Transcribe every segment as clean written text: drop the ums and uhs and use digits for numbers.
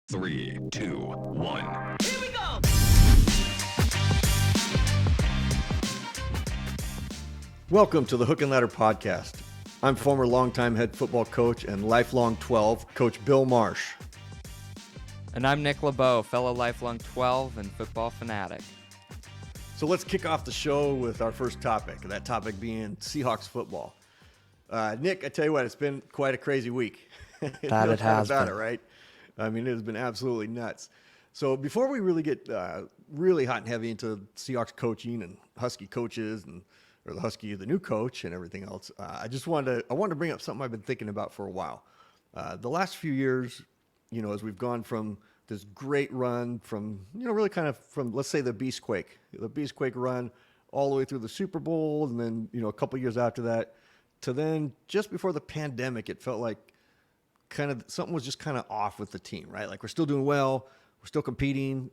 3, 2, 1. Here we go! Welcome to the Hook and Ladder Podcast. I'm former longtime head football coach and lifelong 12, Coach Bill Marsh. And I'm Nick LaBow, fellow lifelong 12 and football fanatic. So let's kick off the show with our first topic, that topic being Seahawks football. Nick, I tell you what, it's been quite a crazy week. That it has been. Right? I mean, it has been absolutely nuts. So before we really get really hot and heavy into Seahawks coaching and Husky coaches or the Husky, the new coach and everything else, I wanted to bring up something I've been thinking about for a while. The last few years, as we've gone from this great run from, really kind of from, let's say, the Beastquake run all the way through the Super Bowl. And then, a couple years after that to then just before the pandemic, it felt like kind of something was just kind of off with the team, right? Like we're still doing well, we're still competing,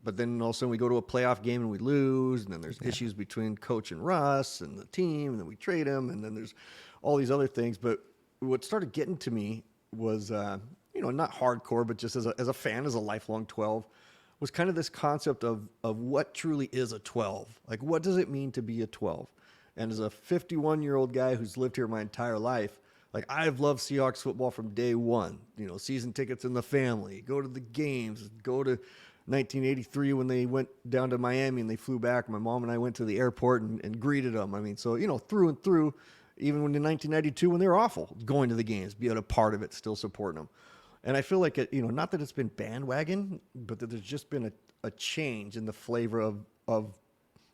but then all of a sudden we go to a playoff game and we lose. And then there's issues between coach and Russ and the team. And then we trade him. And then there's all these other things. But what started getting to me was, not hardcore, but just as a fan, as a lifelong 12, was kind of this concept of what truly is a 12. Like, what does it mean to be a 12? And as a 51-year-old guy who's lived here my entire life, like, I've loved Seahawks football from day one. Season tickets in the family, go to the games, go to 1983 when they went down to Miami and they flew back. My mom and I went to the airport and greeted them. I mean, so, through and through, even when in 1992 when they were awful, going to the games, being a part of it, still supporting them. And I feel like, not that it's been bandwagon, but that there's just been a change in the flavor of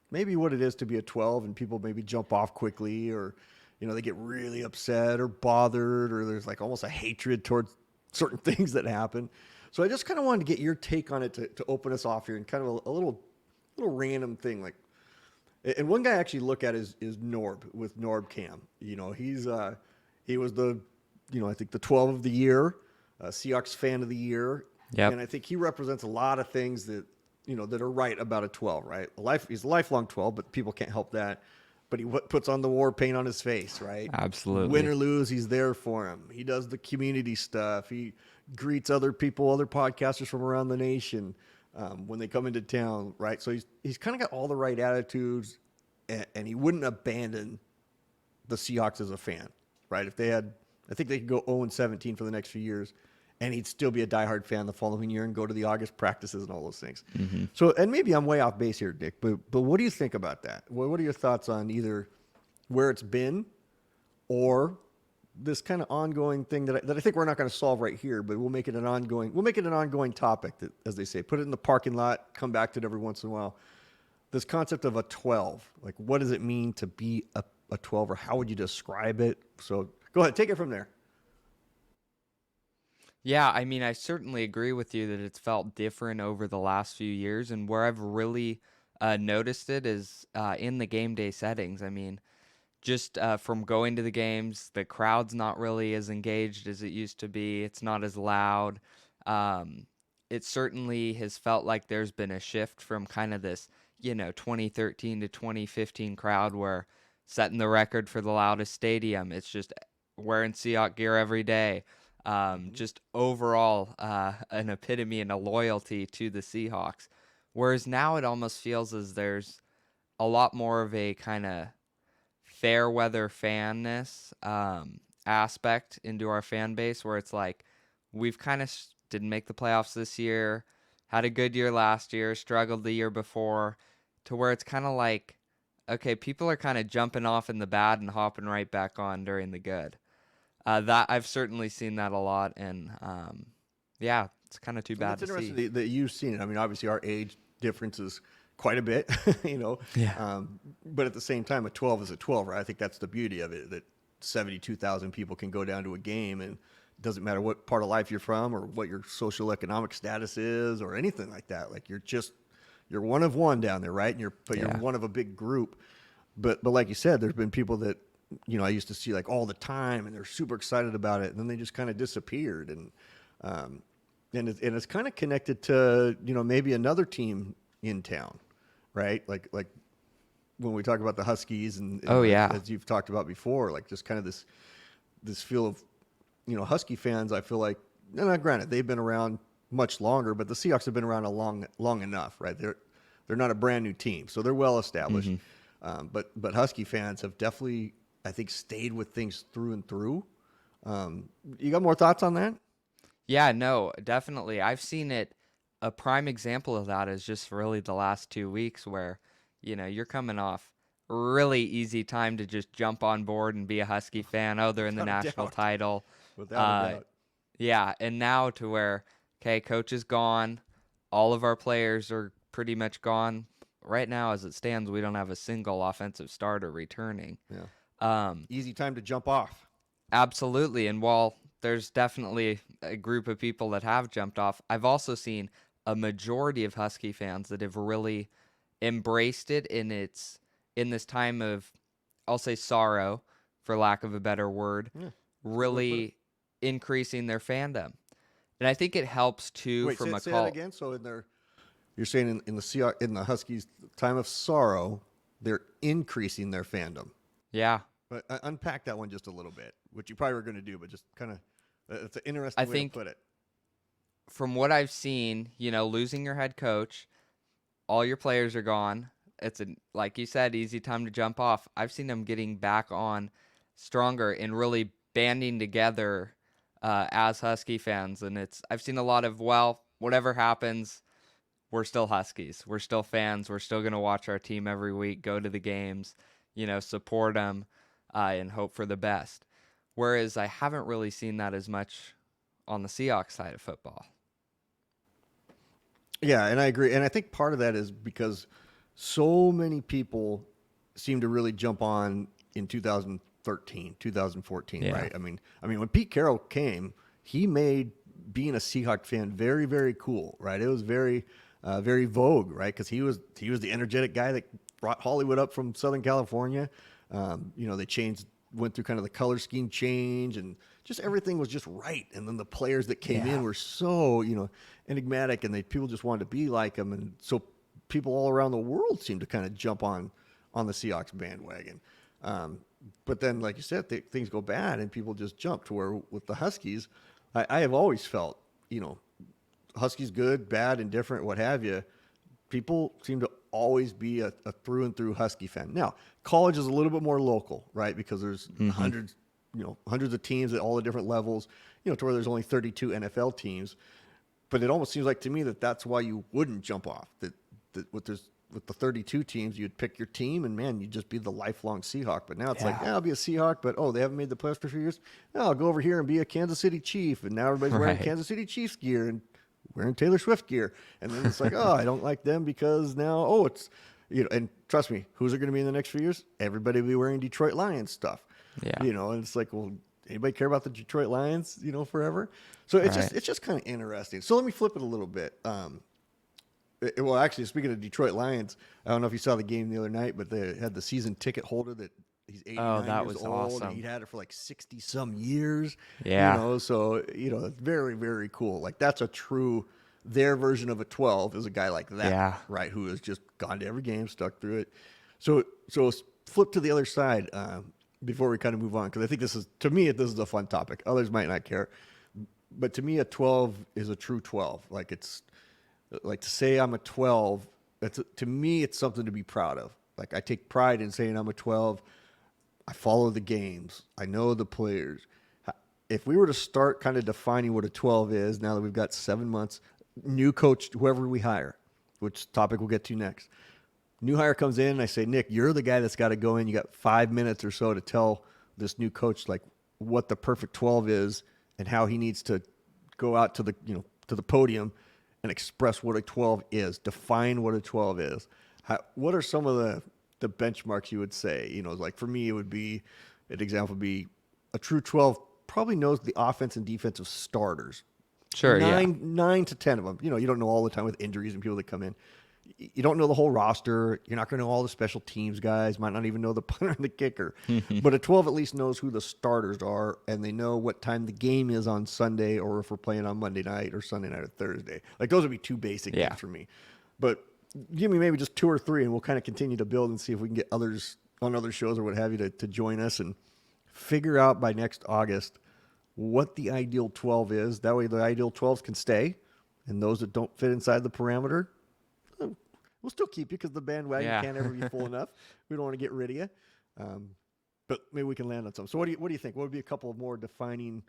maybe what it is to be a 12, and people maybe jump off quickly, or, they get really upset or bothered, or there's like almost a hatred towards certain things that happen. So I just kind of wanted to get your take on it to open us off here, and kind of a little random thing. Like, and one guy I actually look at is Norb with Norb Cam. He was the, I think the 12 of the year. Seahawks fan of the year. Yep. And I think he represents a lot of things that, that are right about a 12, right? He's a lifelong 12, but people can't help that. But he puts on the war paint on his face, right? Absolutely. Win or lose, he's there for him. He does the community stuff. He greets other people, other podcasters from around the nation when they come into town, right? So he's kind of got all the right attitudes, and he wouldn't abandon the Seahawks as a fan, right? If they had, I think they could go 0-17 for the next few years, and he'd still be a diehard fan the following year and go to the August practices and all those things. Mm-hmm. So, and maybe I'm way off base here, Dick, but what do you think about that? What are your thoughts on either where it's been or this kind of ongoing thing that I think we're not going to solve right here, but we'll make it an ongoing topic, that, as they say, put it in the parking lot, come back to it every once in a while. This concept of a 12, like what does it mean to be a 12, or how would you describe it? So go ahead, take it from there. Yeah, I mean, I certainly agree with you that it's felt different over the last few years, and where I've really noticed it is in the game day settings. I mean, just from going to the games, the crowd's not really as engaged as it used to be. It's not as loud. It certainly has felt like there's been a shift from kind of this, 2013 to 2015 crowd where setting the record for the loudest stadium. It's just wearing Seahawks gear every day. Just overall an epitome and a loyalty to the Seahawks. Whereas now it almost feels as there's a lot more of a kind of fair weather fanness aspect into our fan base, where it's like we've kind of didn't make the playoffs this year, had a good year last year, struggled the year before, to where it's kind of like, okay, people are kind of jumping off in the bad and hopping right back on during the good. That I've certainly seen that a lot, and it's kind of too bad to see. It's interesting that you've seen it. I mean, obviously our age difference is quite a bit, Yeah. But at the same time, a 12 is a 12, right? I think that's the beauty of it, that 72,000 people can go down to a game, and it doesn't matter what part of life you're from or what your social economic status is or anything like that. Like you're one of one down there, right? And you're one of a big group. But like you said, there's been people that, I used to see like all the time, and they're super excited about it, and then they just kind of disappeared. And it's kind of connected to, maybe another team in town, right? Like when we talk about the Huskies and as you've talked about before, like just kind of this feel of, Husky fans, I feel like, granted, they've been around much longer, but the Seahawks have been around long enough, right? They're not a brand new team, so they're well established. But Husky fans have definitely, I think, stayed with things through and through. You got more thoughts on that? Yeah, no, definitely. I've seen it. A prime example of that is just really the last 2 weeks where, you're coming off really easy time to just jump on board and be a Husky fan. Oh, they're in the Without a national doubt. title. Without a doubt. Yeah, and now to where, okay, coach is gone. All of our players are pretty much gone. Right now, as it stands, we don't have a single offensive starter returning. Yeah. Easy time to jump off. Absolutely. And while there's definitely a group of people that have jumped off, I've also seen a majority of Husky fans that have really embraced it in this time of, I'll say, sorrow, for lack of a better word, really increasing their fandom. And I think it helps too. Wait, from say that again. So you're saying in the Huskies' time of sorrow, they're increasing their fandom. Yeah. But unpack that one just a little bit, which you probably were going to do, but just kind of, it's an interesting way to put it. From what I've seen, losing your head coach, all your players are gone. It's like you said, easy time to jump off. I've seen them getting back on stronger and really banding together as Husky fans. And I've seen a lot of, well, whatever happens, we're still Huskies. We're still fans. We're still going to watch our team every week, go to the games, support them, and hope for the best. Whereas I haven't really seen that as much on the Seahawks side of football. Yeah, and I agree. And I think part of that is because so many people seem to really jump on in 2013, 2014, right? I mean, when Pete Carroll came, he made being a Seahawk fan very, very cool, right? It was very, very vogue, right? Because he was the energetic guy that brought Hollywood up from Southern California. They went through kind of the color scheme change, and just everything was just right. And then the players that came in were so, enigmatic, and people just wanted to be like them. And so people all around the world seemed to kind of jump on the Seahawks bandwagon. But then, like you said, things go bad and people just jump to where with the Huskies, I have always felt, Huskies good, bad, indifferent, what have you. People seem to always be a through and through Husky fan. Now, college is a little bit more local, right? Because there's hundreds of teams at all the different levels, to where there's only 32 NFL teams. But it almost seems like to me that's why you wouldn't jump off. That with the 32 teams, you'd pick your team, and man, you'd just be the lifelong Seahawk. But now it's like, I'll be a Seahawk, but they haven't made the playoffs for a few years. No, I'll go over here and be a Kansas City Chief, and now everybody's wearing Kansas City Chiefs gear and wearing Taylor Swift gear, and then it's like, I don't like them because now, it's, and trust me, who's it going to be in the next few years? Everybody will be wearing Detroit Lions stuff, and it's like, well, anybody care about the Detroit Lions, forever? So it's just kind of interesting. So let me flip it a little bit. Well, actually, speaking of Detroit Lions, I don't know if you saw the game the other night, but they had the season ticket holder that he's 89 that years was old, awesome. and he'd had it for like 60 some years. Yeah. So it's very, very cool. Like that's their version of a 12 is a guy like that, right? Who has just gone to every game, stuck through it. So flip to the other side before we kind of move on, because I think this is a fun topic. Others might not care, but to me, a 12 is a true 12. Like it's like to say I'm a 12. To me, it's something to be proud of. Like I take pride in saying I'm a 12. I follow the games. I know the players. If we were to start kind of defining what a 12 is, now that we've got 7 months, new coach, whoever we hire, which topic we'll get to next. New hire comes in, and I say, Nick, you're the guy that's got to go in. You got 5 minutes or so to tell this new coach like what the perfect 12 is and how he needs to go out to the podium and express what a 12 is. Define what a 12 is. What are some of the benchmarks you would say? Like for me, an example would be a true 12 probably knows the offense and defensive starters. Sure, 9 to 10 of them. You don't know all the time with injuries and people that come in. You don't know the whole roster. You're not going to know all the special teams guys. Might not even know the punter and the kicker. But a 12 at least knows who the starters are, and they know what time the game is on Sunday, or if we're playing on Monday night or Sunday night or Thursday. Like those would be two basic things for me. But give me maybe just 2 or 3, and we'll kind of continue to build and see if we can get others on other shows or what have you to join us and figure out by next August what the ideal 12 is. That way the ideal 12s can stay, and those that don't fit inside the parameter, we'll still keep you because the bandwagon can't ever be full enough. We don't want to get rid of you. But maybe we can land on some. So what do you think? What would be a couple of more defining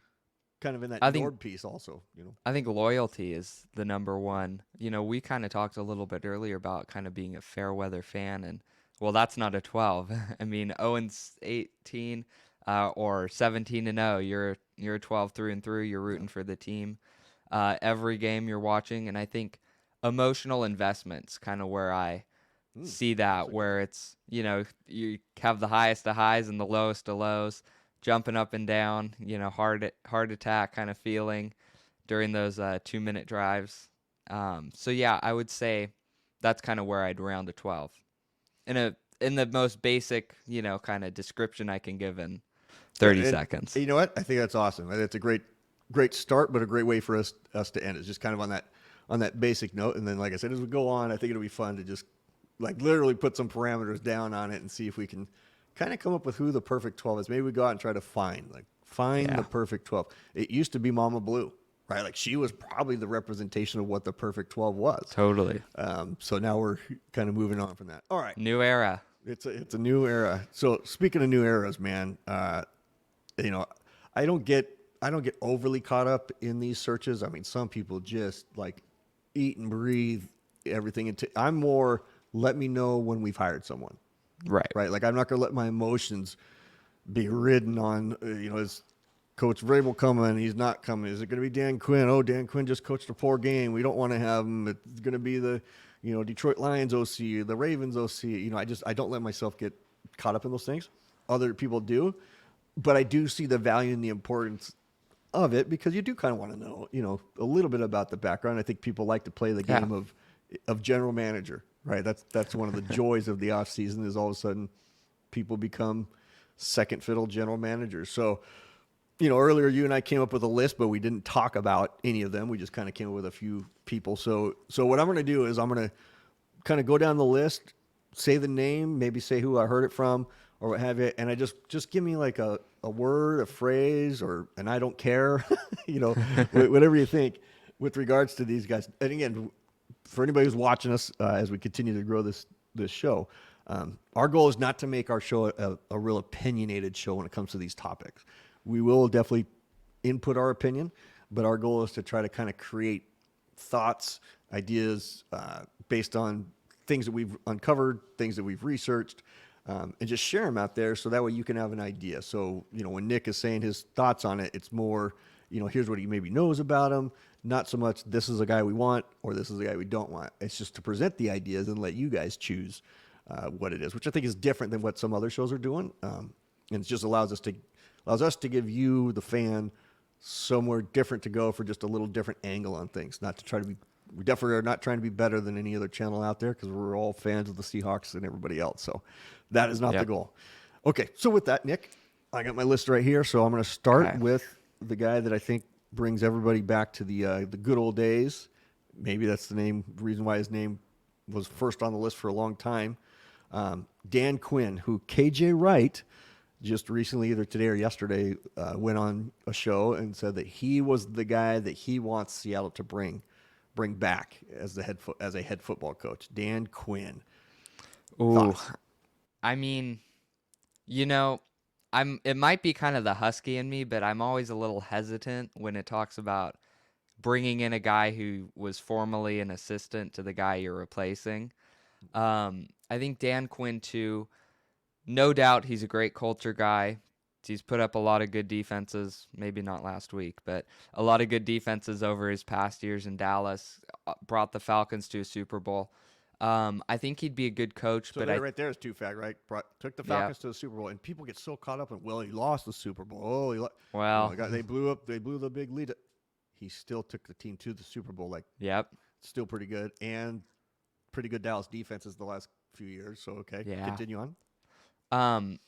kind of in that Nord piece also, I think loyalty is the number one. We kind of talked a little bit earlier about kind of being a fair weather fan, and well, that's not a 12. I mean, 0-18 or 17-0, you're a 12 through and through. You're rooting for the team. Every game you're watching, and I think emotional investments kind of where I see that, where it's, you have the highest of highs and the lowest of lows, jumping up and down, heart attack kind of feeling during those 2-minute drives. So yeah, I would say that's kind of where I'd round a 12 in the most basic, kind of description I can give in 30 seconds. You know what? I think that's awesome. It's a great start, but a great way for us to end. It's just kind of on that basic note. And then, like I said, as we go on, I think it'll be fun to just like literally put some parameters down on it and see if we can kind of come up with who the perfect 12 is. Maybe we go out and try to find the perfect 12. It used to be Mama Blue, right? Like she was probably the representation of what the perfect 12 was. Totally. So now we're kind of moving on from that. All right. New era. It's a new era. So speaking of new eras, man, I don't get overly caught up in these searches. I mean, some people just like eat and breathe everything. I'm more, let me know when we've hired someone. Right. Like I'm not going to let my emotions be ridden on, is Coach Vrabel coming? He's not coming. Is it going to be Dan Quinn? Oh, Dan Quinn just coached a poor game. We don't want to have him. It's going to be the, Detroit Lions OC, the Ravens OC. I don't let myself get caught up in those things. Other people do, but I do see the value and the importance of it because you do kind of want to know, a little bit about the background. I think people like to play the game of general manager, right? That's one of the joys of the off season is all of a sudden people become second fiddle general managers. So, earlier you and I came up with a list, but we didn't talk about any of them. We just kind of came up with a few people. So what I'm going to do is I'm going to kind of go down the list, say the name, maybe say who I heard it from or what have you. And I just give me like a word, a phrase, and I don't care, whatever you think with regards to these guys. And again, for anybody who's watching us as we continue to grow this show, our goal is not to make our show a real opinionated show when it comes to these topics. We will definitely input our opinion, but our goal is to try to kind of create thoughts, ideas based on things that we've uncovered, things that we've researched, and just share them out there so that way you can have an idea. So, when Nick is saying his thoughts on it, it's more, here's what he maybe knows about him, not so much this is a guy we want or this is a guy we don't want. It's just to present the ideas and let you guys choose what it is, which I think is different than what some other shows are doing. And it just allows us to give you, the fan, somewhere different to go for just a little different angle on things. We definitely are not trying to be better than any other channel out there because we're all fans of the Seahawks and everybody else. So that is not the goal. Okay, so with that, Nick, I got my list right here. So I'm going to start with the guy that I think brings everybody back to the good old days. Maybe that's the reason why his name was first on the list for a long time. Dan Quinn, who KJ Wright just recently, either today or yesterday, went on a show and said that he was the guy that he wants Seattle to bring back as a head football coach. Dan Quinn. Ooh, I mean, it might be kind of the Husky in me, but I'm always a little hesitant when it talks about bringing in a guy who was formerly an assistant to the guy you're replacing. I think Dan Quinn too. No doubt he's a great culture guy. He's put up a lot of good defenses, maybe not last week, but a lot of good defenses over his past years in Dallas, brought the Falcons to a Super Bowl. I think he'd be a good coach. So right there is two facts, right? Took the Falcons to the Super Bowl, and people get so caught up in, he lost the Super Bowl. They blew the big lead. He still took the team to the Super Bowl. Still pretty good, and pretty good Dallas defenses the last few years. So, continue on.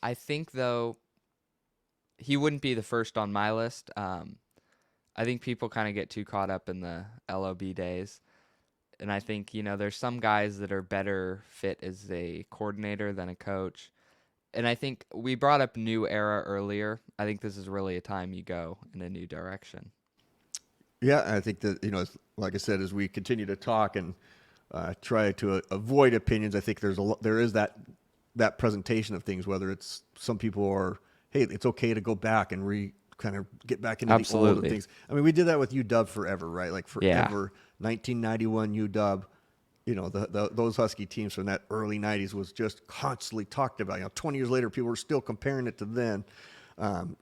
I think, though, he wouldn't be the first on my list. I think people kind of get too caught up in the LOB days. And I think, there's some guys that are better fit as a coordinator than a coach. And I think we brought up new era earlier. I think this is really a time you go in a new direction. Yeah, I think that, like I said, as we continue to talk and try to avoid opinions, I think there is that presentation of things, whether it's some people are, hey, it's okay to go back and kind of get back into the old things. I mean, we did that with UW forever, right? Like forever. 1991 UW, those Husky teams from that early 90s was just constantly talked about. 20 years later, people were still comparing it to then.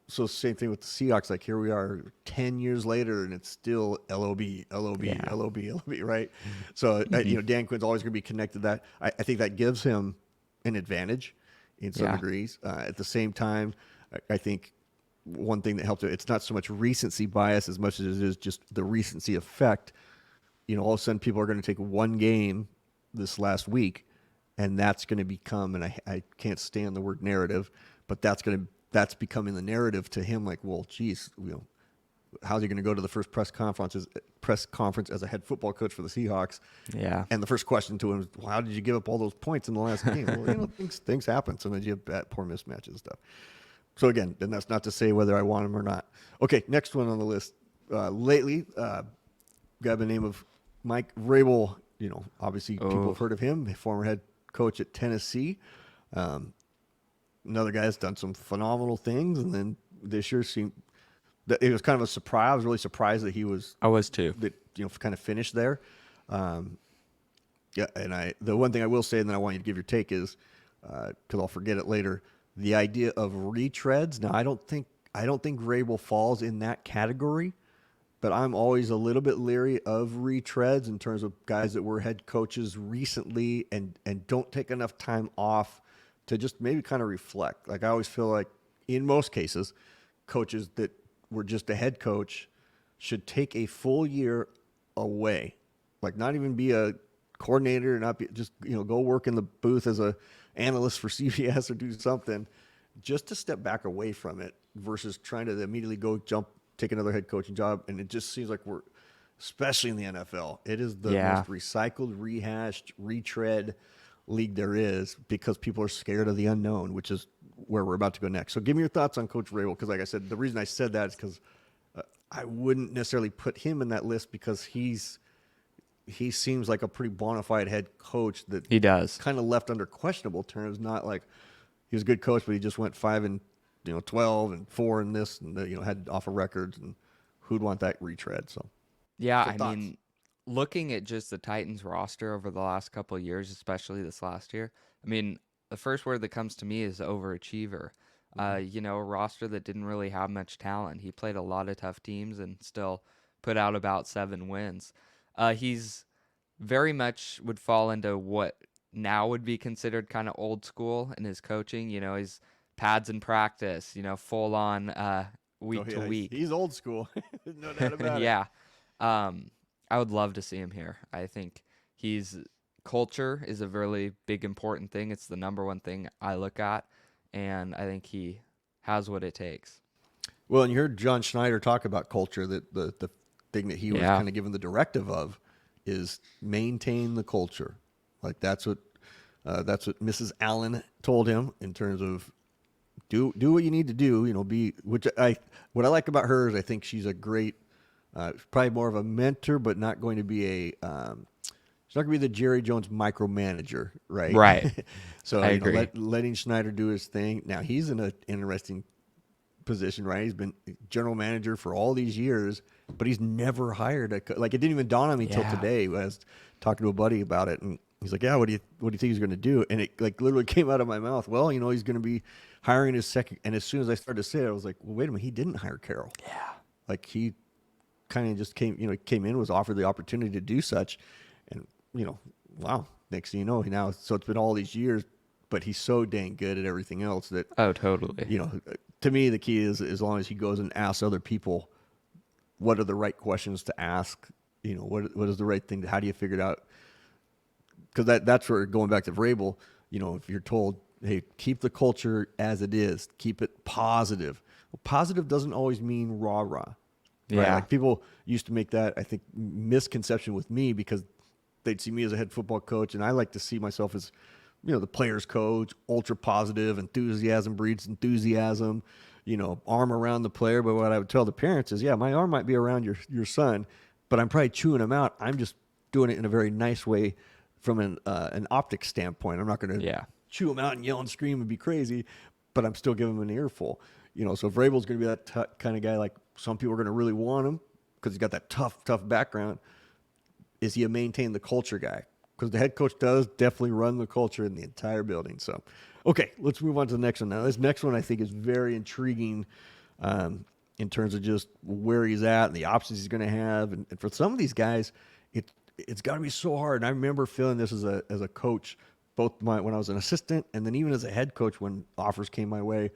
So same thing with the Seahawks. Like here we are 10 years later and it's still LOB, LOB, LOB, LOB, right? So, Dan Quinn's always going to be connected to that. I think that gives him an advantage in some degrees. At the same time, I think one thing that helps it's not so much recency bias as much as it is just the recency effect. All of a sudden people are going to take one game this last week and that's going to become, and I can't stand the word narrative, but that's becoming the narrative to him. Like, well, geez, how's he going to go to the first press conference as a head football coach for the Seahawks? Yeah. And the first question to him is, well, how did you give up all those points in the last game? Well, things happen. Sometimes you have poor mismatches and stuff. So again, and that's not to say whether I want him or not. Okay, next one on the list. Lately, guy by the name of Mike Vrabel. Obviously people have heard of him, former head coach at Tennessee. Another guy that's done some phenomenal things, and then this year seemed that it was kind of a surprise. I was really surprised that he was. I was too. That kind of finished there. And the one thing I will say, and then I want you to give your take is, because I'll forget it later, the idea of retreads. Now I don't think Vrabel falls in that category, but I'm always a little bit leery of retreads in terms of guys that were head coaches recently and don't take enough time off to just maybe kind of reflect. Like I always feel like in most cases, coaches that were just a head coach should take a full year away. Like not even be a coordinator, not be just, go work in the booth as a analyst for CBS or do something just to step back away from it versus trying to immediately take another head coaching job. And it just seems like we're, especially in the NFL, it is the most recycled, rehashed, retread league there is because people are scared of the unknown, which is where we're about to go next. So give me your thoughts on Coach Vrabel, because like I said, the reason I said that is because I wouldn't necessarily put him in that list because he seems like a pretty bona fide head coach that he does kind of left under questionable terms. Not like he was a good coach, but he just went 5-12 and 4 in this and had off of records, and who'd want that retread? So yeah, I mean, looking at just the Titans roster over the last couple of years, especially this last year, I mean, the first word that comes to me is overachiever. A roster that didn't really have much talent. He played a lot of tough teams and still put out about 7 wins. He's very much would fall into what now would be considered kind of old school in his coaching. He's pads in practice, full on week to week. He's old school. No doubt about it. Yeah. I would love to see him here. I think culture is a really big, important thing. It's the number one thing I look at, and I think he has what it takes. Well, and you heard John Schneider talk about culture, that the thing that he was kind of given the directive of is maintain the culture. Like that's what Mrs. Allen told him in terms of do what you need to do, what I like about her is I think she's a great, probably more of a mentor, but not going to be she's not going to be the Jerry Jones micromanager, right? Right. So I agree. Letting Schneider do his thing. Now he's in an interesting position, right? He's been general manager for all these years, but he's never hired it didn't even dawn on me till today. I was talking to a buddy about it, and he's like, "Yeah, what do you think he's going to do?" And it literally came out of my mouth. Well, he's going to be hiring his second. And as soon as I started to say it, I was like, "Well, wait a minute, he didn't hire Carroll." Yeah, he kind of just came in, was offered the opportunity to do such, and wow, next thing you know, so it's been all these years, but he's so dang good at everything else that totally. To me, the key is as long as he goes and asks other people what are the right questions to ask, what is the right thing, how do you figure it out? Because that's where, going back to Vrabel, if you're told, hey, keep the culture as it is, keep it positive. Well, positive doesn't always mean rah-rah. Right? Yeah. Like people used to make that, I think, misconception with me because they'd see me as a head football coach, and I like to see myself as, the player's coach, ultra positive, enthusiasm breeds enthusiasm, arm around the player. But what I would tell the parents is, yeah, my arm might be around your son, but I'm probably chewing him out. I'm just doing it in a very nice way from an optic standpoint. I'm not going to chew him out and yell and scream and be crazy, but I'm still giving him an earful. So if Vrabel's going to be that kind of guy, like some people are going to really want him because he's got that tough background, is he a maintain the culture guy? Because the head coach does definitely run the culture in the entire building. So, okay, let's move on to the next one now. This next one I think is very intriguing in terms of just where he's at and the options he's going to have. And for some of these guys, it's got to be so hard. And I remember feeling this as a coach, both when I was an assistant and then even as a head coach when offers came my way.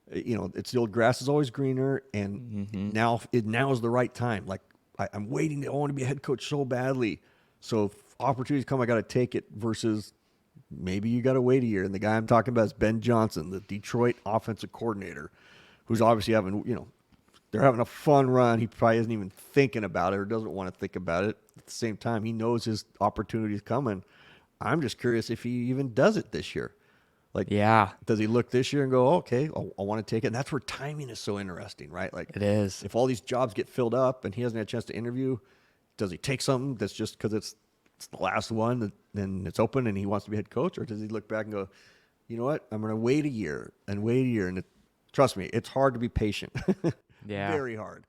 It's the old grass is always greener, and now is the right time. Like I'm waiting. I want to be a head coach so badly. So if opportunities come, I got to take it versus maybe you got to wait a year. And the guy I'm talking about is Ben Johnson, the Detroit offensive coordinator, who's obviously they're having a fun run. He probably isn't even thinking about it or doesn't want to think about it. At the same time, he knows his opportunity is coming. I'm just curious if he even does it this year. Does he look this year and go, okay, I want to take it? And that's where timing is so interesting, right? Like it is. If all these jobs get filled up and he hasn't had a chance to interview, does he take something that's just because it's the last one and it's open and he wants to be head coach? Or does he look back and go, you know what, I'm going to wait a year. And trust me, it's hard to be patient. Yeah. Very hard.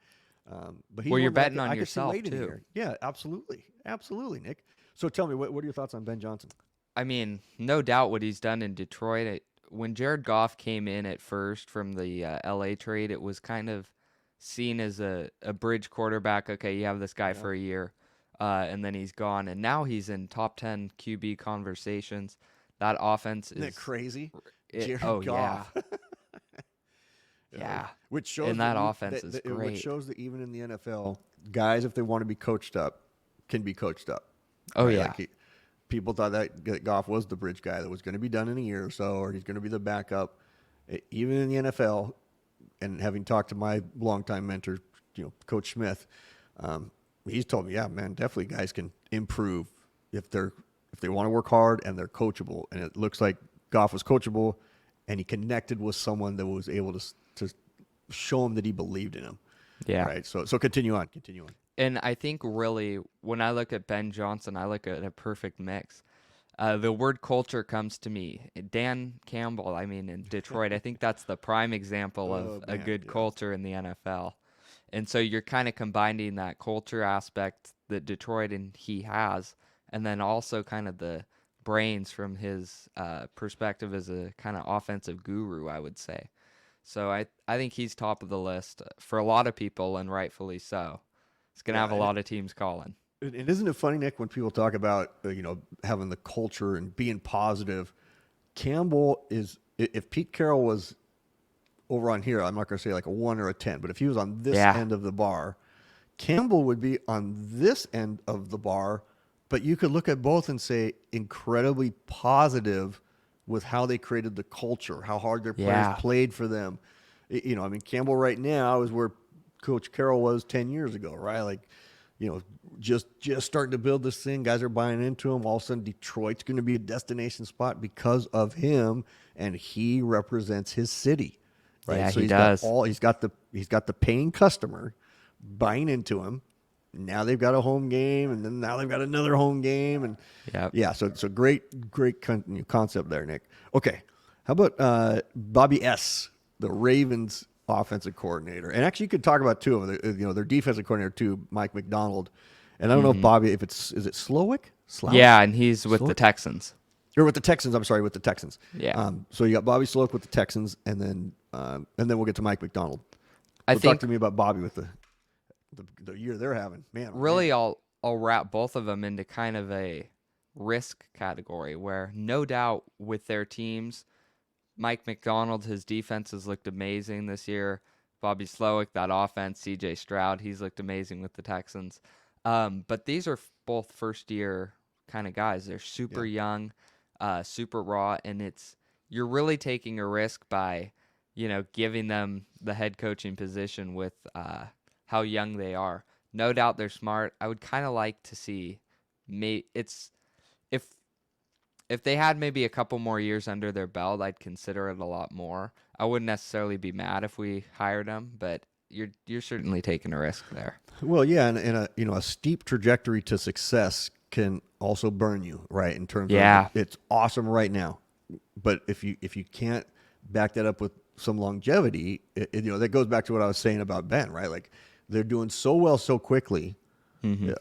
But you're betting on yourself too. Yeah, absolutely. Absolutely, Nick. So tell me, what are your thoughts on Ben Johnson? I mean, no doubt what he's done in Detroit. When Jared Goff came in at first from the LA trade, it was kind of seen as a bridge quarterback. Okay, you have this guy for a year, and then he's gone. And now he's in top 10 QB conversations. That offense is... Isn't that crazy? Jared Goff. Yeah. Which shows that offense is great. Which shows that even in the NFL, guys, if they want to be coached up, can be coached up. Oh, yeah. Like people thought that Goff was the bridge guy that was going to be done in a year or so, or he's going to be the backup. Even in the NFL, and having talked to my longtime mentor, Coach Smith, he's told me, yeah, man, definitely guys can improve if they want to work hard and they're coachable. And it looks like Goff was coachable, and he connected with someone that was able to show him that he believed in him. Yeah. Right. So continue on. And I think really when I look at Ben Johnson, I look at a perfect mix. The word culture comes to me. Dan Campbell, in Detroit, I think that's the prime example of a good culture in the NFL. And so you're kind of combining that culture aspect that Detroit and he has, and then also kind of the brains from his perspective as a kind of offensive guru, I would say. So I think he's top of the list for a lot of people, and rightfully so. It's going to have a lot of teams calling. And isn't it funny, Nick, when people talk about, having the culture and being positive, Campbell is, if Pete Carroll was over on here, I'm not going to say like a 1 or a 10, but if he was on this end of the bar, Campbell would be on this end of the bar, but you could look at both and say incredibly positive with how they created the culture, how hard their players played for them. Campbell right now is where Coach Carroll was 10 years ago, right? Like, just starting to build this thing. Guys are buying into him. All of a sudden, Detroit's going to be a destination spot because of him, and he represents his city, right? Yeah, so he does. He's got the paying customer buying into him. Now they've got a home game, and then now they've got another home game, and so great concept there, Nick. Okay, how about Bobby S., the Ravens offensive coordinator? And actually, you could talk about two of them. Their defensive coordinator too, Mike McDonald. And I don't know if Bobby, is it Slowick? Yeah, and he's with the Texans. Or with the Texans. I'm sorry, with the Texans. Yeah. So you got Bobby Slowick with the Texans, and then we'll get to Mike McDonald. Talk to me about Bobby with the year they're having. Man, really, I'll wrap both of them into kind of a risk category where no doubt with their teams, Mike McDonald, his defenses looked amazing this year. Bobby Slowick, that offense, C.J. Stroud, he's looked amazing with the Texans. But these are both first-year kind of guys. They're super young, super raw, and you're really taking a risk by, giving them the head coaching position with how young they are. No doubt they're smart. I would kind of like to see if they had maybe a couple more years under their belt, I'd consider it a lot more. I wouldn't necessarily be mad if we hired him, but you're certainly taking a risk there. Well, yeah, and a steep trajectory to success can also burn you, right? In terms Yeah. of it's awesome right now, but if you can't back that up with some longevity, that goes back to what I was saying about Ben, right? Like they're doing so well so quickly. You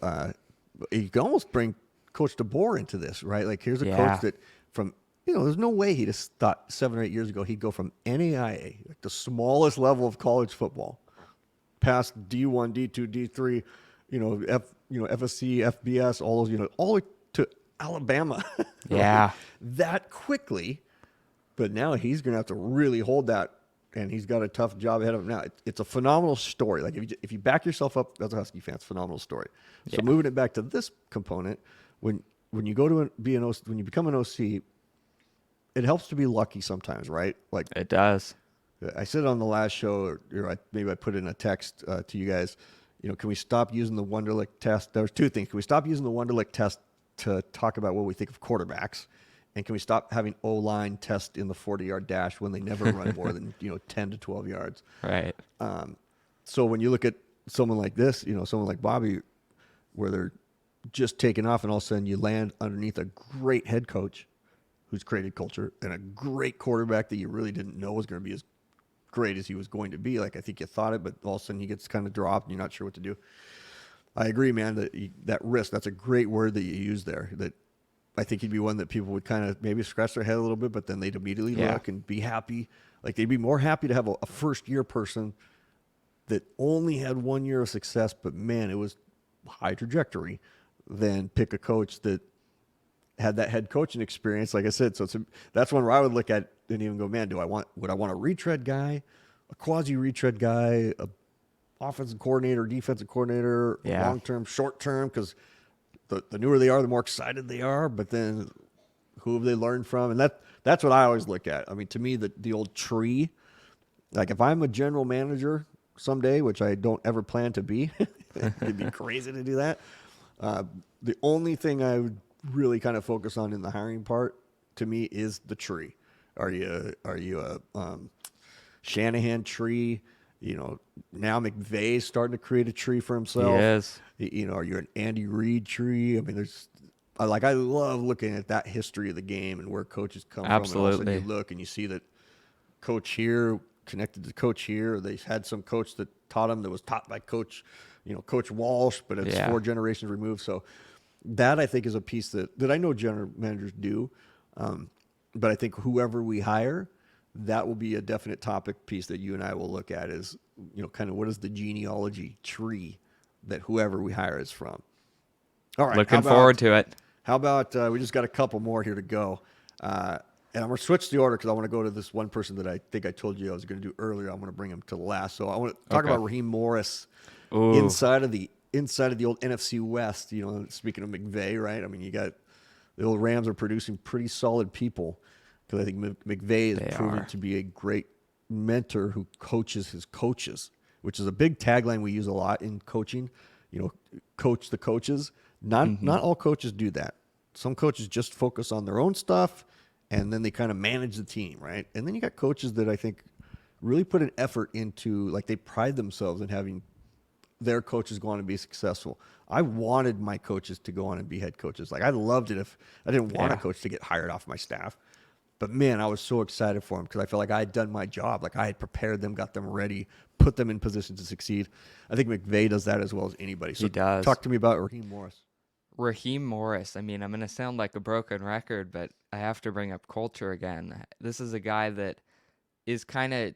can almost bring Coach DeBoer into this, right? Like here's a coach that from there's no way he just thought 7 or 8 years ago he'd go from NAIA, like the smallest level of college football, past D1, D2, D3, FSC, FBS, all those, all the way to Alabama. Yeah. That quickly, but now he's going to have to really hold that, and he's got a tough job ahead of him. Now, it's a phenomenal story. Like if you back yourself up as a Husky fan, it's a phenomenal story. So moving it back to this component, when you go to when you become an OC, it helps to be lucky sometimes, right? Like It does. I said on the last show, or maybe I put in a text to you guys, can we stop using the Wonderlic test? There was two things. Can we stop using the Wonderlic test to talk about what we think of quarterbacks? And can we stop having O-line test in the 40-yard dash when they never run more than 10 to 12 yards? Right. So when you look at someone like this, someone like Bobby, where they're just taking off and all of a sudden you land underneath a great head coach who's created culture and a great quarterback that you really didn't know was going to be as great as he was going to be. Like I think you thought it, but all of a sudden he gets kind of dropped and you're not sure what to do. I agree, man, that risk, that's a great word that you use there. That I think he'd be one that people would kind of maybe scratch their head a little bit, but then they'd immediately look and be happy. Like they'd be more happy to have a first-year person that only had 1 year of success, but man, it was high trajectory, than pick a coach that had that head coaching experience. Like I said, so that's one where I would look at and even go, man, would I want a retread guy, a quasi retread guy, a offensive coordinator, defensive coordinator, long-term, short-term, because the newer they are, the more excited they are. But then who have they learned from? And that's what I always look at. I mean, to me, the old tree, like if I'm a general manager someday, which I don't ever plan to be, it'd be crazy to do that. The only thing I would really kind of focus on in the hiring part, to me, is the tree. Are you a Shanahan tree? Now McVay's starting to create a tree for himself. Yes. Are you an Andy Reid tree? I mean, I love looking at that history of the game and where coaches come from. And all of a sudden you look and you see that coach here connected to coach here. They had some coach that taught them that was taught by Coach Walsh, but it's 4 generations removed. So that I think is a piece that I know general managers do. But I think whoever we hire, that will be a definite topic piece that you and I will look at is, kind of what is the genealogy tree that whoever we hire is from. All right. Looking forward to it. How about we just got a couple more here to go. And I'm going to switch the order because I want to go to this one person that I think I told you I was going to do earlier. I'm going to bring him to last. So I want to talk about Raheem Morris inside of the old NFC West. Speaking of McVay, right? I mean, you got the old Rams are producing pretty solid people because I think McVay is proven to be a great mentor who coaches his coaches, which is a big tagline we use a lot in coaching. Coach the coaches. Not all coaches do that. Some coaches just focus on their own stuff, and then they kind of manage the team, right? And then you got coaches that I think really put an effort into, like they pride themselves in having their coaches go on and be successful. I wanted my coaches to go on and be head coaches. Like I loved it if I didn't want a coach to get hired off my staff. But man, I was so excited for him because I felt like I had done my job. Like I had prepared them, got them ready, put them in position to succeed. I think McVay does that as well as anybody. So he does. Talk to me about Raheem Morris. Raheem Morris. I mean, I'm going to sound like a broken record, but I have to bring up culture again. This is a guy that is kind of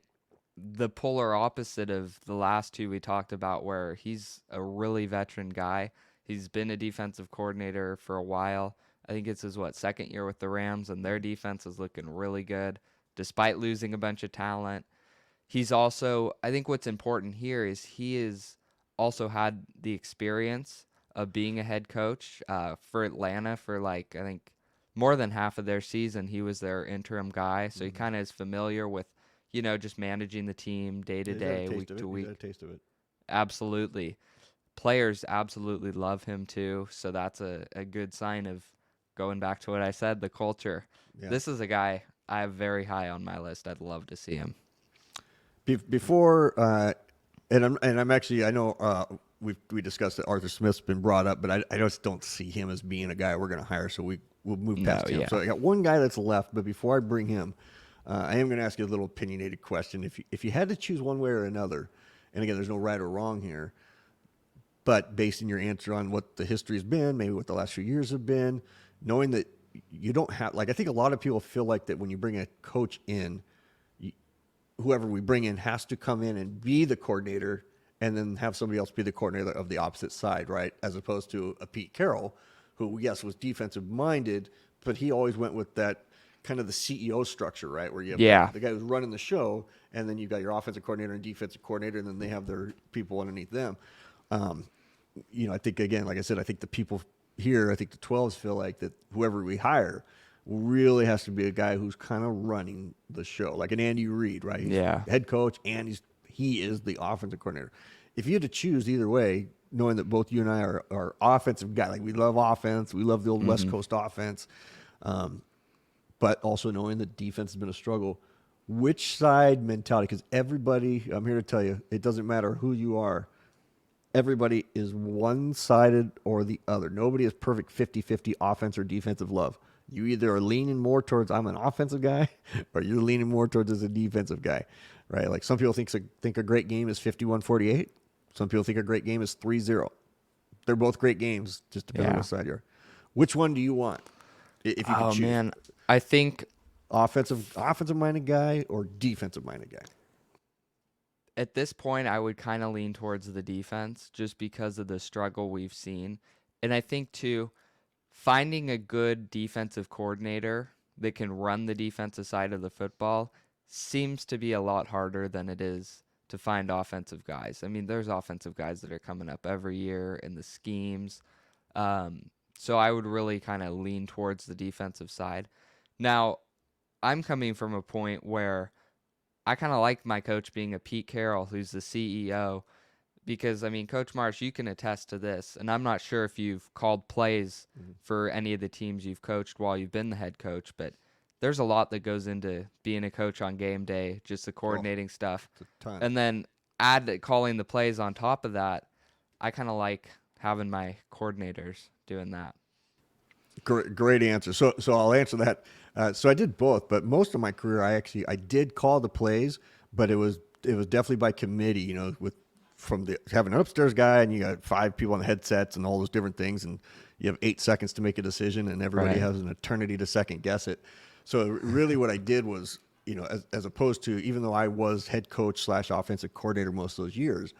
the polar opposite of the last two we talked about, where he's a really veteran guy. He's been a defensive coordinator for a while. I think it's his, second year with the Rams, and their defense is looking really good, despite losing a bunch of talent. He's also, I think what's important here is he has also had the experience of being a head coach for Atlanta for I think more than half of their season. He was their interim guy, so he kind of is familiar with, just managing the team day to day, week to week. He's had a taste of it. Absolutely. Players absolutely love him too, so that's a good sign of, going back to what I said, the culture. Yeah. This is a guy I have very high on my list. I'd love to see him. Before, I'm actually, I know we discussed that Arthur Smith's been brought up, but I just don't see him as being a guy we're going to hire. So we'll move past him. Yeah. So I got one guy that's left, but before I bring him, I am going to ask you a little opinionated question. If you had to choose one way or another, and again, there's no right or wrong here, but basing your answer on what the history has been, maybe what the last few years have been, knowing that you don't have, like, I think a lot of people feel like that when you bring a coach in, whoever we bring in has to come in and be the coordinator and then have somebody else be the coordinator of the opposite side, right? As opposed to a Pete Carroll, who, yes, was defensive minded, but he always went with that kind of the CEO structure, right? Where you have the guy who's running the show, and then you got your offensive coordinator and defensive coordinator, and then they have their people underneath them. I think, again, like I said, I think the people here, I think the 12s feel like that whoever we hire really has to be a guy who's kind of running the show, like an Andy Reid, right? He's head coach, and he is the offensive coordinator. If you had to choose either way, knowing that both you and I are offensive guys, like we love offense, we love the old West Coast offense, but also knowing that defense has been a struggle, which side mentality? Because everybody, I'm here to tell you, it doesn't matter who you are, everybody is one-sided or the other. Nobody is perfect 50-50 offense or defensive love. You either are leaning more towards I'm an offensive guy or you're leaning more towards as a defensive guy, right? Like some people think a great game is 51-48. Some people think a great game is 3-0. They're both great games, just depending on what side you're. Which one do you want if you could choose? Man, I think offensive-minded guy or defensive-minded guy? at this point, I would kind of lean towards the defense just because of the struggle we've seen. And I think, too, finding a good defensive coordinator that can run the defensive side of the football seems to be a lot harder than it is to find offensive guys. I mean, there's offensive guys that are coming up every year in the schemes. So I would really kind of lean towards the defensive side. Now, I'm coming from a point where I kind of like my coach being a Pete Carroll, who's the CEO, because, I mean, Coach Marsh, you can attest to this, and I'm not sure if you've called plays for any of the teams you've coached while you've been the head coach, but there's a lot that goes into being a coach on game day, just the coordinating stuff. And then add calling the plays on top of that. I kind of like having my coordinators doing that. Great answer. So I'll answer that. So I did both, but most of my career I did call the plays, but it was definitely by committee. Having an upstairs guy and you got 5 people on the headsets and all those different things, and you have 8 seconds to make a decision, and everybody has an eternity to second guess it. So really, what I did was, as opposed to, even though I was head coach / offensive coordinator most of those years,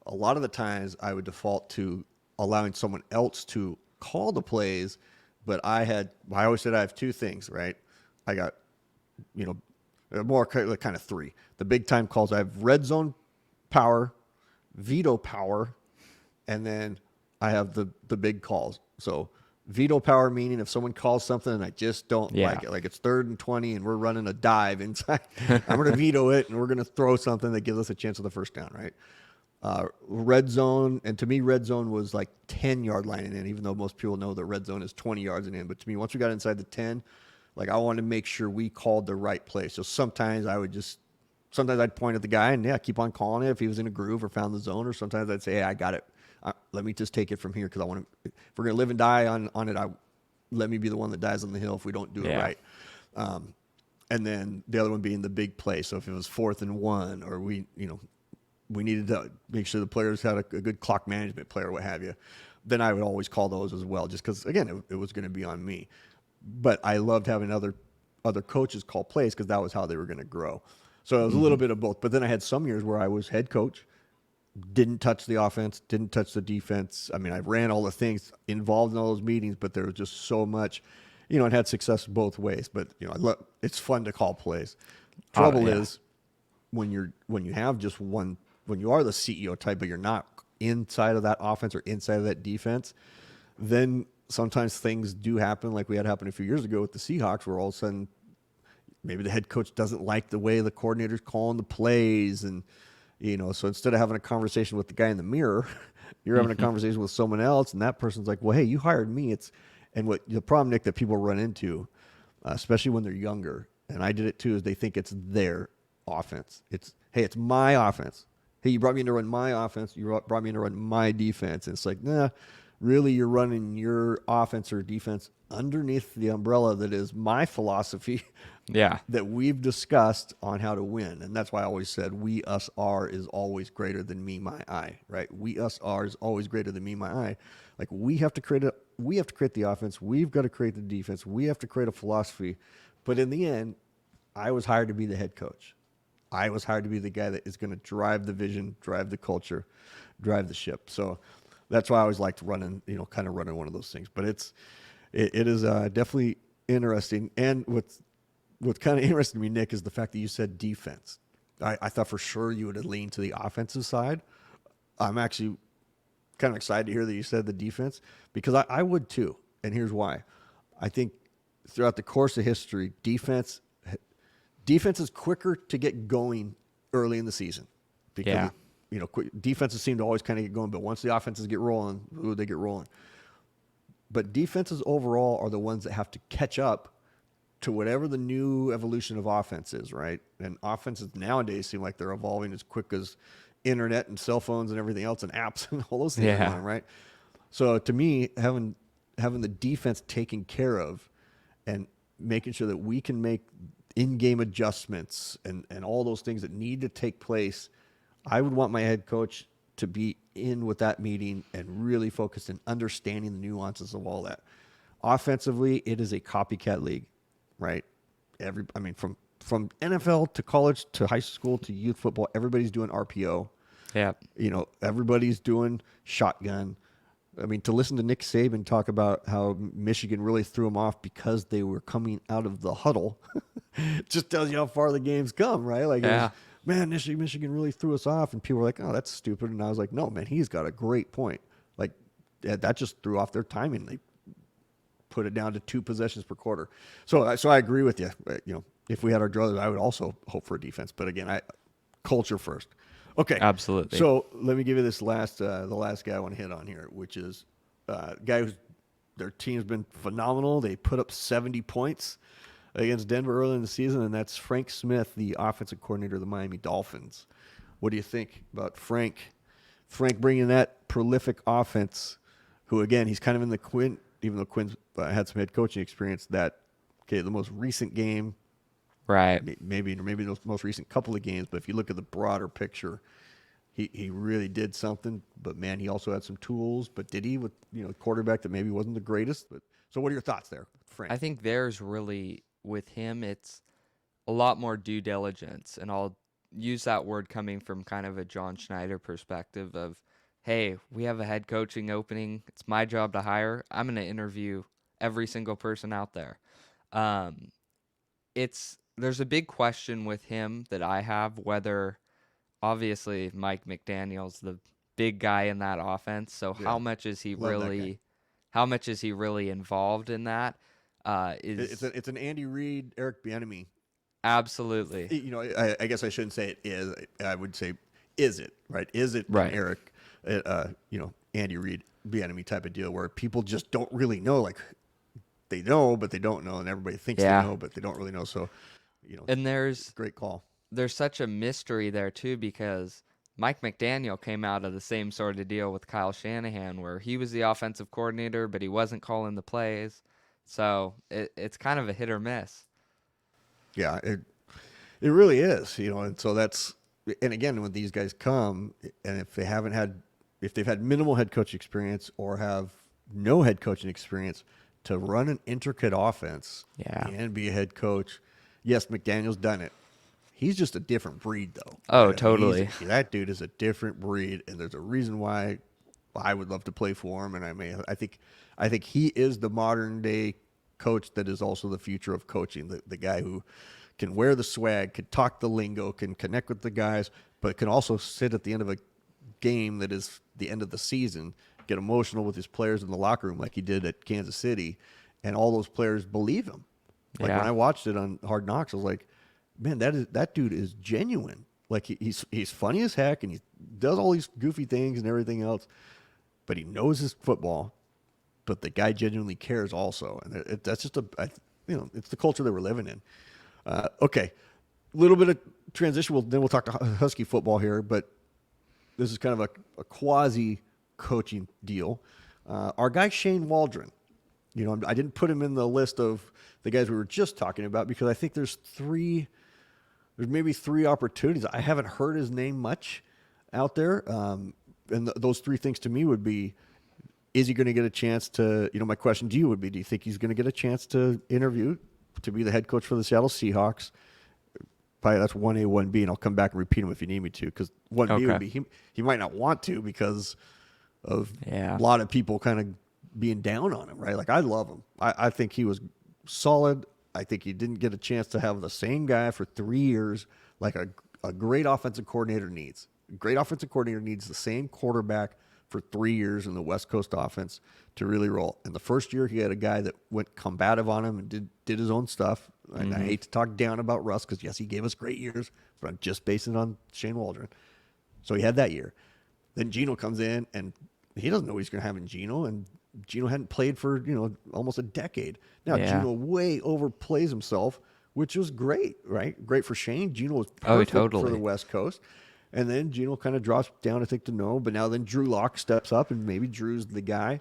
a lot of the times I would default to allowing someone else to call the plays. But I always said I have 2 things, right? I got, more kind of 3. The big time calls, I have red zone power, veto power, and then I have the big calls. So veto power meaning if someone calls something and I just don't like it, like it's 3rd and 20 and we're running a dive inside, I'm going to veto it and we're going to throw something that gives us a chance of the first down, right? Red zone, and to me, red zone was like 10-yard line and in, even though most people know that red zone is 20 yards and in. But to me, once we got inside the 10, like I wanted to make sure we called the right play. So sometimes I'd point at the guy and keep on calling it if he was in a groove or found the zone, or sometimes I'd say, hey, I got it. Let me just take it from here because I want to. If we're gonna live and die on it, let me be the one that dies on the hill if we don't do it right. And then the other one being the big play. So if it was 4th and 1, or we needed to make sure the players had a good clock management play or what have you, then I would always call those as well, just because, again, it was going to be on me. But I loved having other coaches call plays because that was how they were going to grow. So it was a little bit of both. But then I had some years where I was head coach, didn't touch the offense, didn't touch the defense. I mean, I ran all the things involved in all those meetings, but there was just so much, and had success both ways. But, it's fun to call plays. Trouble is when you have just one. When you are the CEO type, but you're not inside of that offense or inside of that defense, then sometimes things do happen, like we had happen a few years ago with the Seahawks, where all of a sudden maybe the head coach doesn't like the way the coordinator's calling the plays, and so instead of having a conversation with the guy in the mirror, you're having a conversation with someone else, and that person's like, well, hey, you hired me. And what the problem, Nick, that people run into, especially when they're younger, and I did it too, is they think it's their offense. Hey, it's my offense. Hey, you brought me in to run my offense. You brought me in to run my defense. And it's like, nah, really, you're running your offense or defense underneath the umbrella that is my philosophy Yeah. that we've discussed on how to win. And that's why I always said we, us, are is always greater than me, my, I, right? We, us, are is always greater than me, my, I. Like we have to create the offense. We've got to create the defense. We have to create a philosophy. But in the end, I was hired to be the head coach. I was hired to be the guy that is going to drive the vision, drive the culture, drive the ship. So that's why I always liked running, kind of running one of those things. But it is definitely interesting. And what's kind of interesting to me, Nick, is the fact that you said defense. I thought for sure you would have leaned to the offensive side. I'm actually kind of excited to hear that you said the defense because I would too. And here's why. I think throughout the course of history, defense is quicker to get going early in the season because defenses seem to always kind of get going, but once the offenses get rolling, they get rolling. But defenses overall are the ones that have to catch up to whatever the new evolution of offense is, right? And offenses nowadays seem like they're evolving as quick as internet and cell phones and everything else and apps and all those things are going, right? So to me, having the defense taken care of and making sure that we can make in-game adjustments and all those things that need to take place, I would want my head coach to be in with that meeting and really focused in understanding the nuances of all that. Offensively, it is a copycat league, right? From NFL to college to high school to youth football, everybody's doing RPO. Yeah. Everybody's doing shotgun. I mean, to listen to Nick Saban talk about how Michigan really threw him off because they were coming out of the huddle just tells you how far the game's come, right? Like, man, Michigan really threw us off. And people were like, oh, that's stupid. And I was like, no, man, he's got a great point. Like, that just threw off their timing. They put it down to 2 possessions per quarter. So I agree with you. If we had our druthers, I would also hope for a defense. But again, culture first. Okay. Absolutely. So let me give you this the last guy I want to hit on here, which is a guy who's their team's been phenomenal. They put up 70 points against Denver early in the season, and that's Frank Smith, the offensive coordinator of the Miami Dolphins. What do you think about Frank? Frank bringing that prolific offense, who again, he's kind of in the Quinn, even though Quinn's had some head coaching experience, the most recent game, right? Maybe the most recent couple of games, but if you look at the broader picture, he really did something. But man, he also had some tools. But did he with quarterback that maybe wasn't the greatest? But so, what are your thoughts there, Frank? I think there's really with him, it's a lot more due diligence, and I'll use that word coming from kind of a John Schneider perspective of, hey, we have a head coaching opening. It's my job to hire. I'm going to interview every single person out there. There's a big question with him that I have, whether obviously Mike McDaniel's the big guy in that offense. So how much is he really involved in that? It's an Andy Reid, Eric Bieniemy. Absolutely. I guess I shouldn't say it is. I would say, is it, right? Is it right. Eric, Andy Reid, Bieniemy type of deal where people just don't really know, like they know, but they don't know, and everybody thinks they know, but they don't really know. So, and there's great call. There's such a mystery there too, because Mike McDaniel came out of the same sort of deal with Kyle Shanahan, where he was the offensive coordinator, but he wasn't calling the plays. So it's kind of a hit or miss. Yeah, it really is, and so and again, when these guys come, and if they've had minimal head coach experience or have no head coaching experience to run an intricate offense and be a head coach, yes, McDaniel's done it. He's just a different breed, though. Oh, right? totally. That dude is a different breed, and there's a reason why I would love to play for him. And I think he is the modern day coach that is also the future of coaching. The guy who can wear the swag, can talk the lingo, can connect with the guys, but can also sit at the end of a game that is the end of the season, get emotional with his players in the locker room like he did at Kansas City, and all those players believe him. Like when I watched it on Hard Knocks, I was like, man, that dude is genuine. Like he's funny as heck, and he does all these goofy things and everything else, but he knows his football. But the guy genuinely cares also, and that's just it's the culture that we're living in. Okay, a little bit of transition. Then we'll talk to Husky football here, but this is kind of a quasi coaching deal. Our guy Shane Waldron, I didn't put him in the list of the guys we were just talking about because I think there's maybe three opportunities. I haven't heard his name much out there. And those three things to me would be, is he going to get a chance to, my question to you would be, do you think he's going to get a chance to interview to be the head coach for the Seattle Seahawks? Probably that's 1A, 1B, and I'll come back and repeat them if you need me to, because 1B would be he might not want to because of a lot of people kind of being down on him, right? Like, I love him. I think he was solid. I think he didn't get a chance to have the same guy for 3 years like a great offensive coordinator needs. A great offensive coordinator needs the same quarterback for 3 years in the West Coast offense to really roll. And the first year, he had a guy that went combative on him and did his own stuff. And I hate to talk down about Russ because, yes, he gave us great years, but I'm just basing it on Shane Waldron. So he had that year. Then Geno comes in, and he doesn't know what he's going to have in Geno, and Geno hadn't played for, almost a decade. Now, Geno way overplays himself, which was great, right? Great for Shane. Geno was perfect for the West Coast. And then Geno kind of drops down, I think, to no. But now then Drew Lock steps up, and maybe Drew's the guy.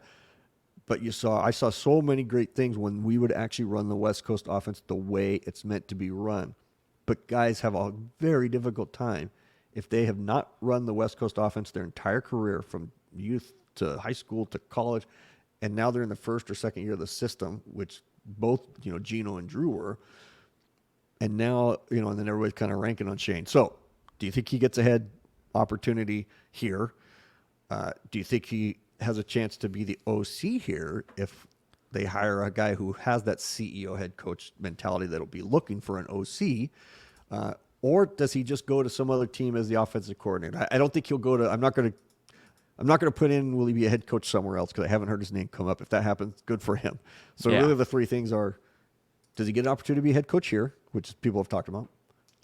But I saw so many great things when we would actually run the West Coast offense the way it's meant to be run. But guys have a very difficult time if they have not run the West Coast offense their entire career, from youth to high school to college, and now they're in the first or second year of the system, which both, Geno and Drew were. And now, and then everybody's kind of ranking on Shane. So, do you think he gets a head opportunity here? Do you think he has a chance to be the OC here if they hire a guy who has that CEO head coach mentality that'll be looking for an OC? Or does he just go to some other team as the offensive coordinator? I don't think he'll go to. I'm not going to put in, will he be a head coach somewhere else, because I haven't heard his name come up. If that happens, good for him. So really the three things are, does he get an opportunity to be a head coach here, which people have talked about?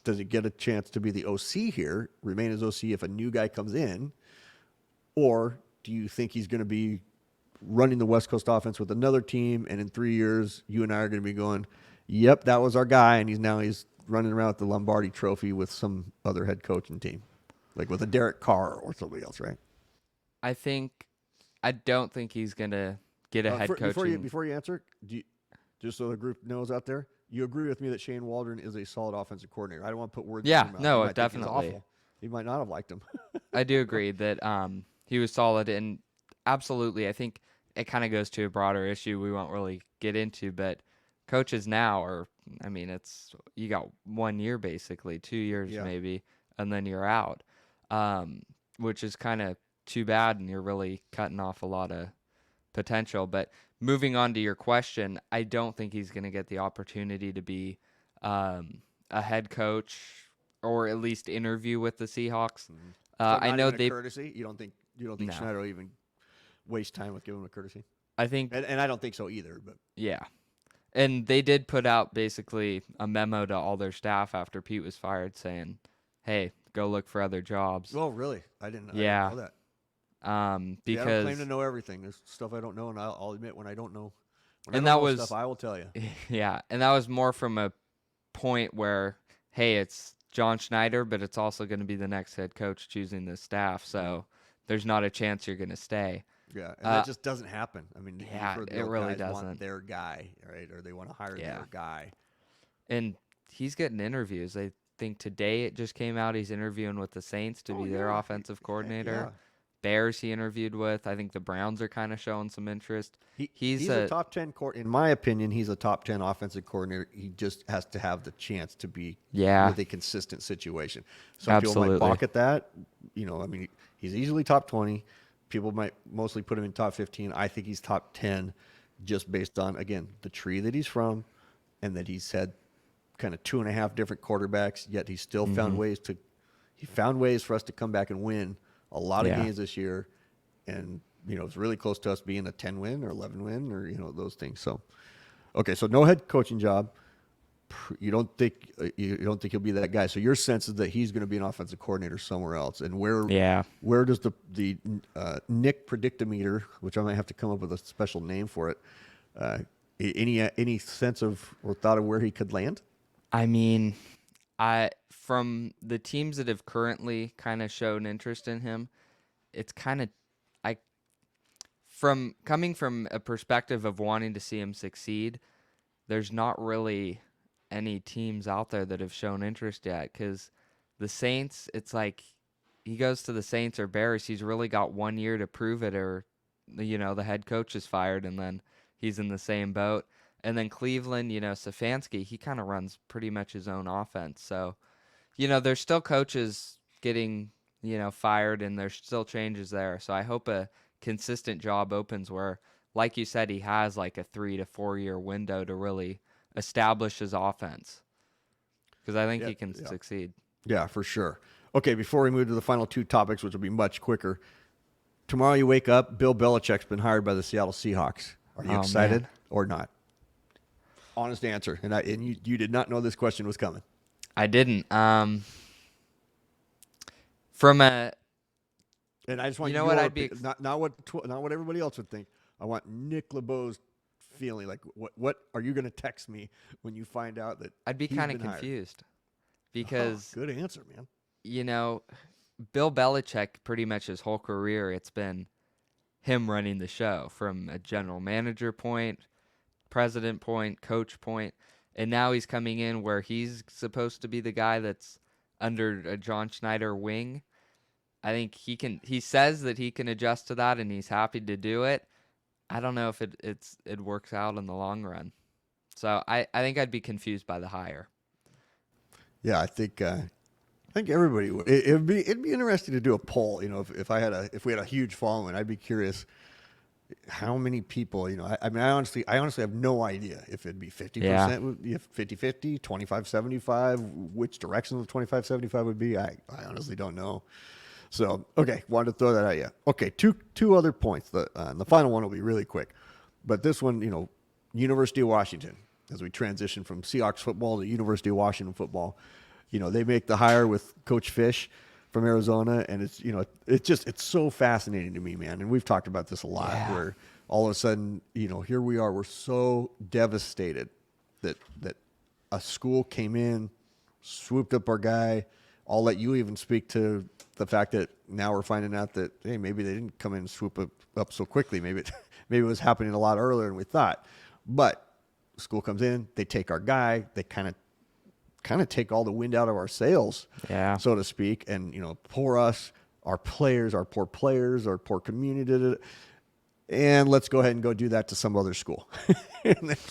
Does he get a chance to be the OC here, remain as OC if a new guy comes in? Or do you think he's going to be running the West Coast offense with another team, and in 3 years, you and I are going to be going, yep, that was our guy, and he's running around with the Lombardi Trophy with some other head coaching team, like with a Derek Carr or somebody else, right? I don't think he's going to get a head coaching. Before you answer, just so the group knows out there, you agree with me that Shane Waldron is a solid offensive coordinator. I don't want to put words in his mouth. No, definitely. He might not have liked him. I do agree that he was solid, and absolutely, I think it kind of goes to a broader issue we won't really get into, but coaches now you got 1 year basically, 2 years maybe, and then you're out, which is kind of too bad, and you're really cutting off a lot of potential. But moving on to your question, I don't think he's going to get the opportunity to be a head coach, or at least interview with the Seahawks. Mm-hmm. So I know they courtesy. You don't think Schneider will even waste time with giving him a courtesy? I think, and I don't think so either. But yeah, and they did put out basically a memo to all their staff after Pete was fired, saying, "Hey, go look for other jobs." Oh, really? I didn't know that. Because I don't claim to know everything. There's stuff I don't know, and I'll admit when I don't know. And that was stuff I will tell you. Yeah, and that was more from a point where, hey, it's John Schneider, but it's also going to be the next head coach choosing the staff, so there's not a chance you're going to stay. Yeah, and that just doesn't happen. I mean, it really doesn't. Want their guy, right? Or they want to hire their guy. And he's getting interviews. I think today it just came out he's interviewing with the Saints to be their offensive coordinator. Yeah. Bears he interviewed with. I think the Browns are kind of showing some interest. He's a top 10 in my opinion. He's a top 10 offensive coordinator. He just has to have the chance to be with a consistent situation. Some people might balk at that. He's easily top 20. People might mostly put him in top 15. I think he's top 10, just based on, again, the tree that he's from, and that he's had kind of 2.5 different quarterbacks. Yet he still found ways for us to come back and win a lot of games this year, and it's really close to us being a 10-win or 11-win or those things. So, okay, so no head coaching job. You don't think he'll be that guy. So your sense is that he's going to be an offensive coordinator somewhere else. And where does the Nick Predictometer, which I might have to come up with a special name for it, any sense of or thought of where he could land? I mean, From the teams that have currently kind of shown interest in him, it's kind of I from coming from a perspective of wanting to see him succeed, there's not really any teams out there that have shown interest yet, because the Saints, it's like he goes to the Saints or Bears, he's really got 1 year to prove it, or the head coach is fired and then he's in the same boat. And then Cleveland, Stefanski, he kind of runs pretty much his own offense. So, there's still coaches getting, fired, and there's still changes there. So I hope a consistent job opens where, like you said, he has like a 3 to 4 year window to really establish his offense, because I think he can succeed. Yeah, for sure. Okay, before we move to the final two topics, which will be much quicker, tomorrow you wake up, Bill Belichick's been hired by the Seattle Seahawks. Are you excited or not? Honest answer. And you did not know this question was coming. I didn't. And I just want not what everybody else would think. I want Nick LaBow's feeling. Like, what are you going to text me when you find out that I'd be kind of confused, because good answer, man. Bill Belichick, pretty much his whole career, it's been him running the show from a general manager point, president point, coach point, and now he's coming in where he's supposed to be the guy that's under a John Schneider wing. I think he says that he can adjust to that, and he's happy to do it. I don't know if it works out in the long run. So I think I'd be confused by the hire. Yeah, I think everybody would. It'd be interesting to do a poll. If we had a huge following, I'd be curious how many people. I honestly have no idea if it'd be 50%, 50-50, 25-75, which direction the 25-75 would be. I honestly don't know. So, okay, wanted to throw that at you. Okay, two other points. The final one will be really quick. But this one, University of Washington, as we transition from Seahawks football to University of Washington football, they make the hire with Coach Fisch from Arizona, and it's so fascinating to me, man. And we've talked about this a lot, where all of a sudden, here we are, we're so devastated that a school came in, swooped up our guy. I'll let you even speak to the fact that now we're finding out that, hey, maybe they didn't come in and swoop up so quickly. Maybe it was happening a lot earlier than we thought. But school comes in, they take our guy, they kind of take all the wind out of our sails, so to speak, and pour us, our poor players, our poor community, and let's go ahead and go do that to some other school.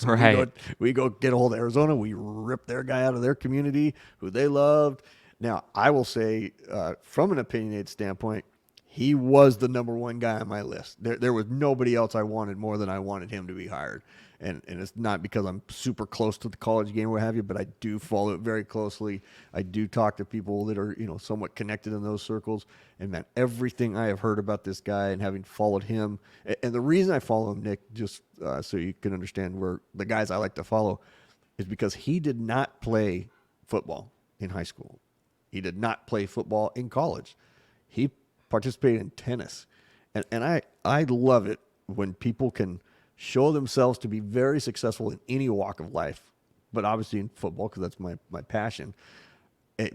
Right. We go get a hold of Arizona, we rip their guy out of their community, who they loved. Now, I will say, from an opinionated standpoint, he was the number one guy on my list. There was nobody else I wanted more than I wanted him to be hired. And it's not because I'm super close to the college game or what have you, but I do follow it very closely. I do talk to people that are, somewhat connected in those circles. And man, everything I have heard about this guy and having followed him, and the reason I follow him, Nick, just so you can understand where the guys I like to follow, is because he did not play football in high school. He did not play football in college. He participated in tennis. And I love it when people can show themselves to be very successful in any walk of life, but obviously in football, because that's my passion,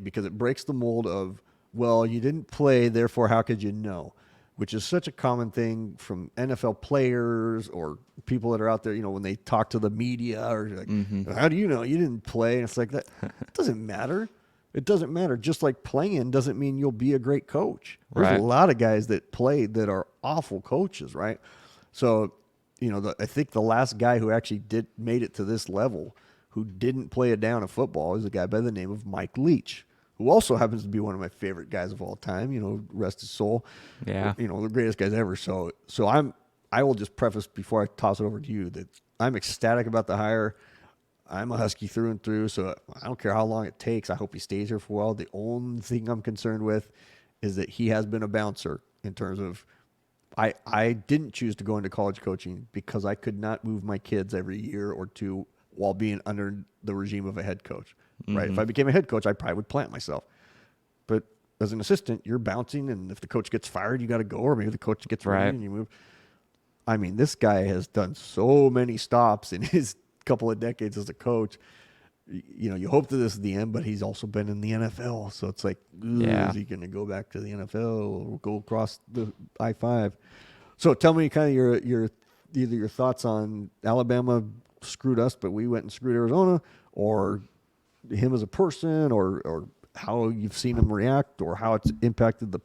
because it breaks the mold of, well, you didn't play, therefore how could you know? Which is such a common thing from NFL players or people that are out there, when they talk to the media, or like, how do you know you didn't play? And it's like, that it doesn't matter. It doesn't matter. Just like playing doesn't mean you'll be a great coach. There's a lot of guys that played that are awful coaches, right? So, I think the last guy who actually made it to this level, who didn't play a down of football, is a guy by the name of Mike Leach, who also happens to be one of my favorite guys of all time. Rest his soul. Yeah. The greatest guys ever. So I will just preface before I toss it over to you that I'm ecstatic about the hire. I'm a Husky through and through, so I don't care how long it takes. I hope he stays here for a while. The only thing I'm concerned with is that he has been a bouncer in terms of I didn't choose to go into college coaching because I could not move my kids every year or two while being under the regime of a head coach. Right? If I became a head coach, I probably would plant myself. But as an assistant, you're bouncing, and if the coach gets fired, you got to go, or maybe the coach gets fired and you move. I mean, this guy has done so many stops in his couple of decades as a coach, you hope that this is the end, but he's also been in the NFL. So it's like, is he going to go back to the NFL or go across the I-5? So tell me kind of your either your thoughts on Alabama screwed us, but we went and screwed Arizona, or him as a person, or how you've seen him react, or how it's impacted the,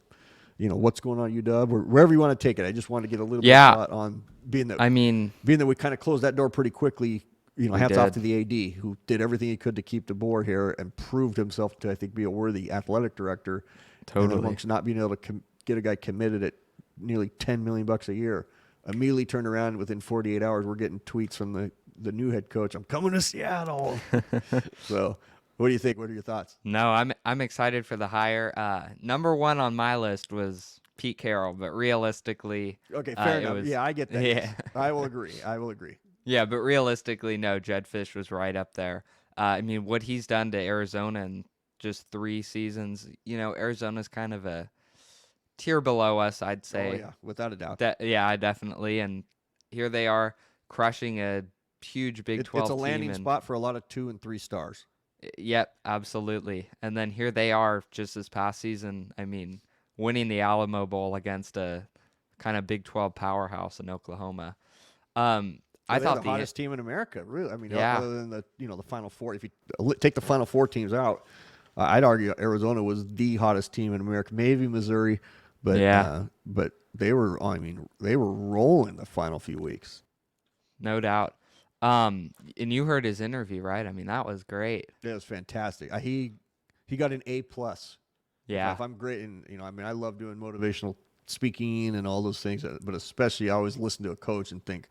what's going on at UW, or wherever you want to take it. I just want to get a little bit of thought on being that we kind of closed that door pretty quickly. Hats off to the AD who did everything he could to keep DeBoer here and proved himself to, I think, be a worthy athletic director. Totally. And amongst not being able to get a guy committed at nearly $10 million a year, immediately turned around within 48 hours. We're getting tweets from the new head coach. I'm coming to Seattle. So, what do you think? What are your thoughts? No, I'm excited for the hire. Number one on my list was Pete Carroll, but realistically, okay, fair enough. I get that. Yeah. I will agree. Yeah, but realistically, no, Jedd Fisch was right up there. What he's done to Arizona in just 3 seasons, Arizona's kind of a tier below us, I'd say. Oh, yeah, without a doubt. Definitely. And here they are crushing a huge Big 12 team. It's a landing spot for a lot of 2 and 3 stars. Yep, absolutely. And then here they are just this past season, winning the Alamo Bowl against a kind of Big 12 powerhouse in Oklahoma. I thought the hottest team in America, really. Other than the Final Four. If you take the Final Four teams out, I'd argue Arizona was the hottest team in America. Maybe Missouri, but but they were rolling the final few weeks. No doubt. And you heard his interview, right? That was great. It was fantastic. He got an A+. Yeah. If I'm great, and I love doing motivational speaking and all those things, but especially I always listen to a coach and think,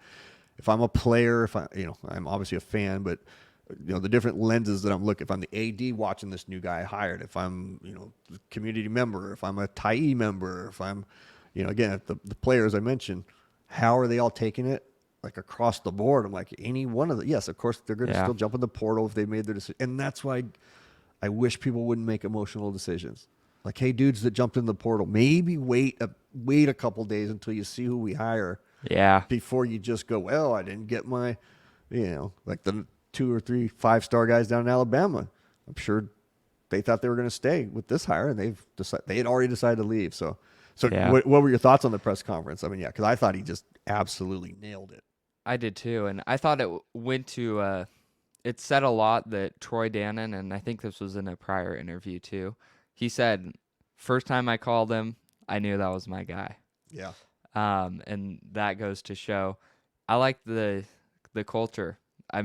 if I'm a player, I'm obviously a fan, but the different lenses that I'm looking. If I'm the AD watching this new guy I hired, if I'm a community member, if I'm a Tyee member, if I'm, again, if the players I mentioned, how are they all taking it? Like across the board, I'm like, any one of them. Yes, of course they're going to still jump in the portal if they made their decision, and that's why I wish people wouldn't make emotional decisions. Like, hey, dudes that jumped in the portal, maybe wait a couple days until you see who we hire. Yeah. Before you just go, well, I didn't get my, like the 2 or 3 5-star guys down in Alabama. I'm sure they thought they were going to stay with this hire, and they had already decided to leave. So what were your thoughts on the press conference? Because I thought he just absolutely nailed it. I did too, and I thought it went to. It said a lot that Troy Dannon, and I think this was in a prior interview too. He said, "First time I called him, I knew that was my guy." Yeah. And that goes to show. I like the culture.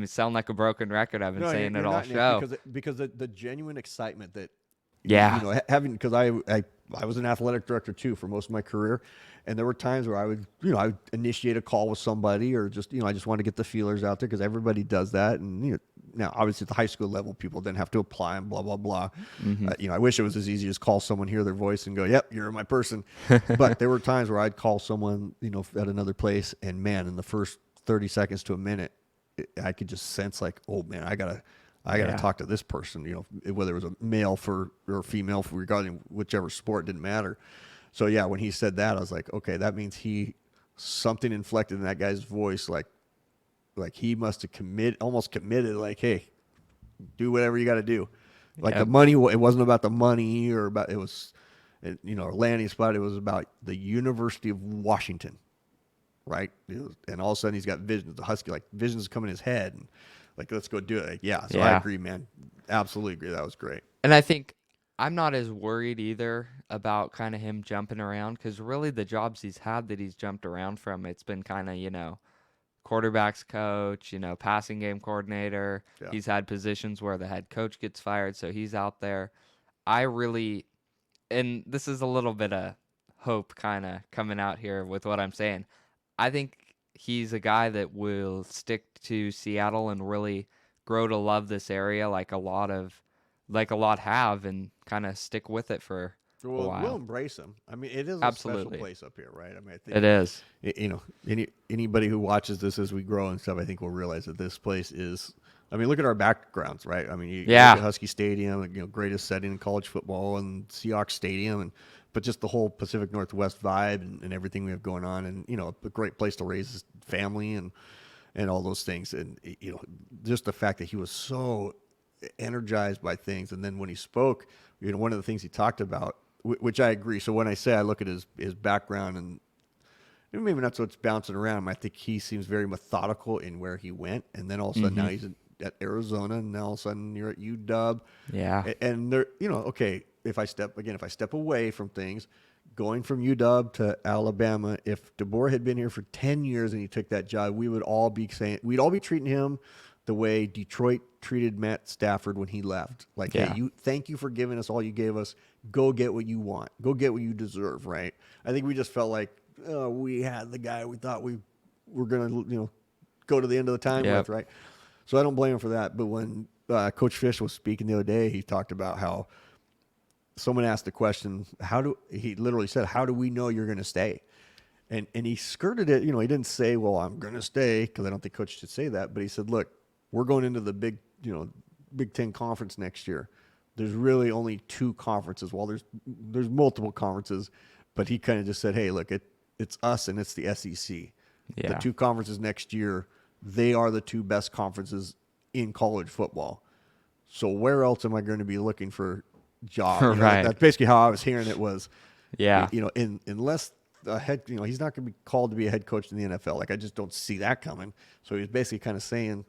Sound like a broken record. I've been saying it all show. Because the genuine excitement that, having, because I was an athletic director too for most of my career, and there were times where I would initiate a call with somebody, or just, I just want to get the feelers out there because everybody does that. And, now obviously at the high school level, people didn't have to apply and blah, blah, blah. Mm-hmm. I wish it was as easy as call someone, hear their voice and go, yep, you're my person. But there were times where I'd call someone, at another place, and man, in the first 30 seconds to a minute, I could just sense like, oh man, I gotta talk to this person, whether it was a male or female regarding whichever sport, didn't matter. So yeah, when he said that, I was like, okay, that means something inflected in that guy's voice, like he must have almost committed, like, hey, do whatever you got to do. Like the money, it wasn't about the money or about, it was, a landing spot. It was about the University of Washington, right? And all of a sudden he's got visions. The Husky, like, visions come in his head, and like, let's go do it. Like, so I agree, man. Absolutely agree. That was great. And I think I'm not as worried either about kind of him jumping around, because really the jobs he's had that he's jumped around from, it's been kind of, quarterbacks coach, passing game coordinator. Yeah. He's had positions where the head coach gets fired, so he's out there. And this is a little bit of hope kind of coming out here with what I'm saying. I think he's a guy that will stick to Seattle and really grow to love this area like a lot have, and kind of stick with it for a while. We'll embrace him. It is Absolutely. A special place up here, right? I think it is. Anybody who watches this as we grow and stuff, I think will realize that this place is. Look at our backgrounds, right? You look at Husky Stadium, greatest setting in college football, and Seahawks Stadium, but just the whole Pacific Northwest vibe and everything we have going on, and a great place to raise family and all those things, and just the fact that he was so energized by things. And then when he spoke, one of the things he talked about, which I agree. So when I say I look at his background and maybe not so it's bouncing around, I think he seems very methodical in where he went. And then all of a sudden now he's at Arizona, and now all of a sudden you're at UW. Yeah. And they're, okay, if I step away from things, going from UW to Alabama, if DeBoer had been here for 10 years and he took that job, we'd all be treating him the way Detroit treated Matt Stafford when he left. Like, hey, thank you for giving us all you gave us. Go get what you want. Go get what you deserve, right? I think we just felt like we had the guy we thought we were going to, go to the end of the time with, right? So I don't blame him for that. But when Coach Fisch was speaking the other day, he talked about how someone asked the question, he literally said, how do we know you're going to stay? And he skirted it. He didn't say, well, I'm going to stay, because I don't think Coach should say that. But he said, look, we're going into the Big Ten conference next year. There's really only 2 conferences. Well, there's multiple conferences, but he kind of just said, hey, look, it's us and it's the SEC. Yeah. The 2 conferences next year, they are the 2 best conferences in college football. So where else am I going to be looking for jobs? Right. That's basically how I was hearing it was. Yeah. Unless the head, he's not going to be called to be a head coach in the NFL. Like, I just don't see that coming. So he's basically kind of saying,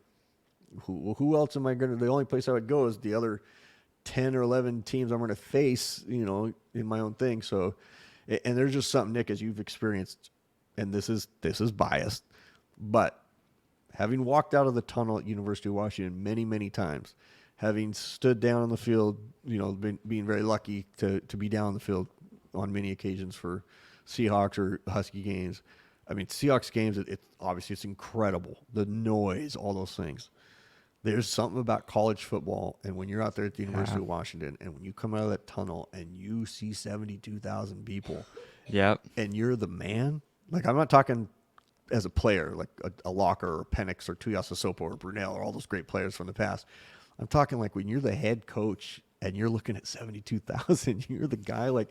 who else am I going to? The only place I would go is the other 10 or 11 teams I'm going to face, in my own thing. So, and there's just something, Nick, as you've experienced, and this is biased, but having walked out of the tunnel at University of Washington many, many times, having stood down on the field, being very lucky to be down on the field on many occasions for Seahawks or Husky games. I mean, Seahawks games, it's incredible. The noise, all those things. There's something about college football, and when you're out there at the University of Washington, and when you come out of that tunnel and you see 72,000 people, and you're the man. Like, I'm not talking as a player, like a Locker or Penix or Tuiasosopo or Brunel or all those great players from the past. I'm talking like when you're the head coach and you're looking at 72,000, you're the guy. Like,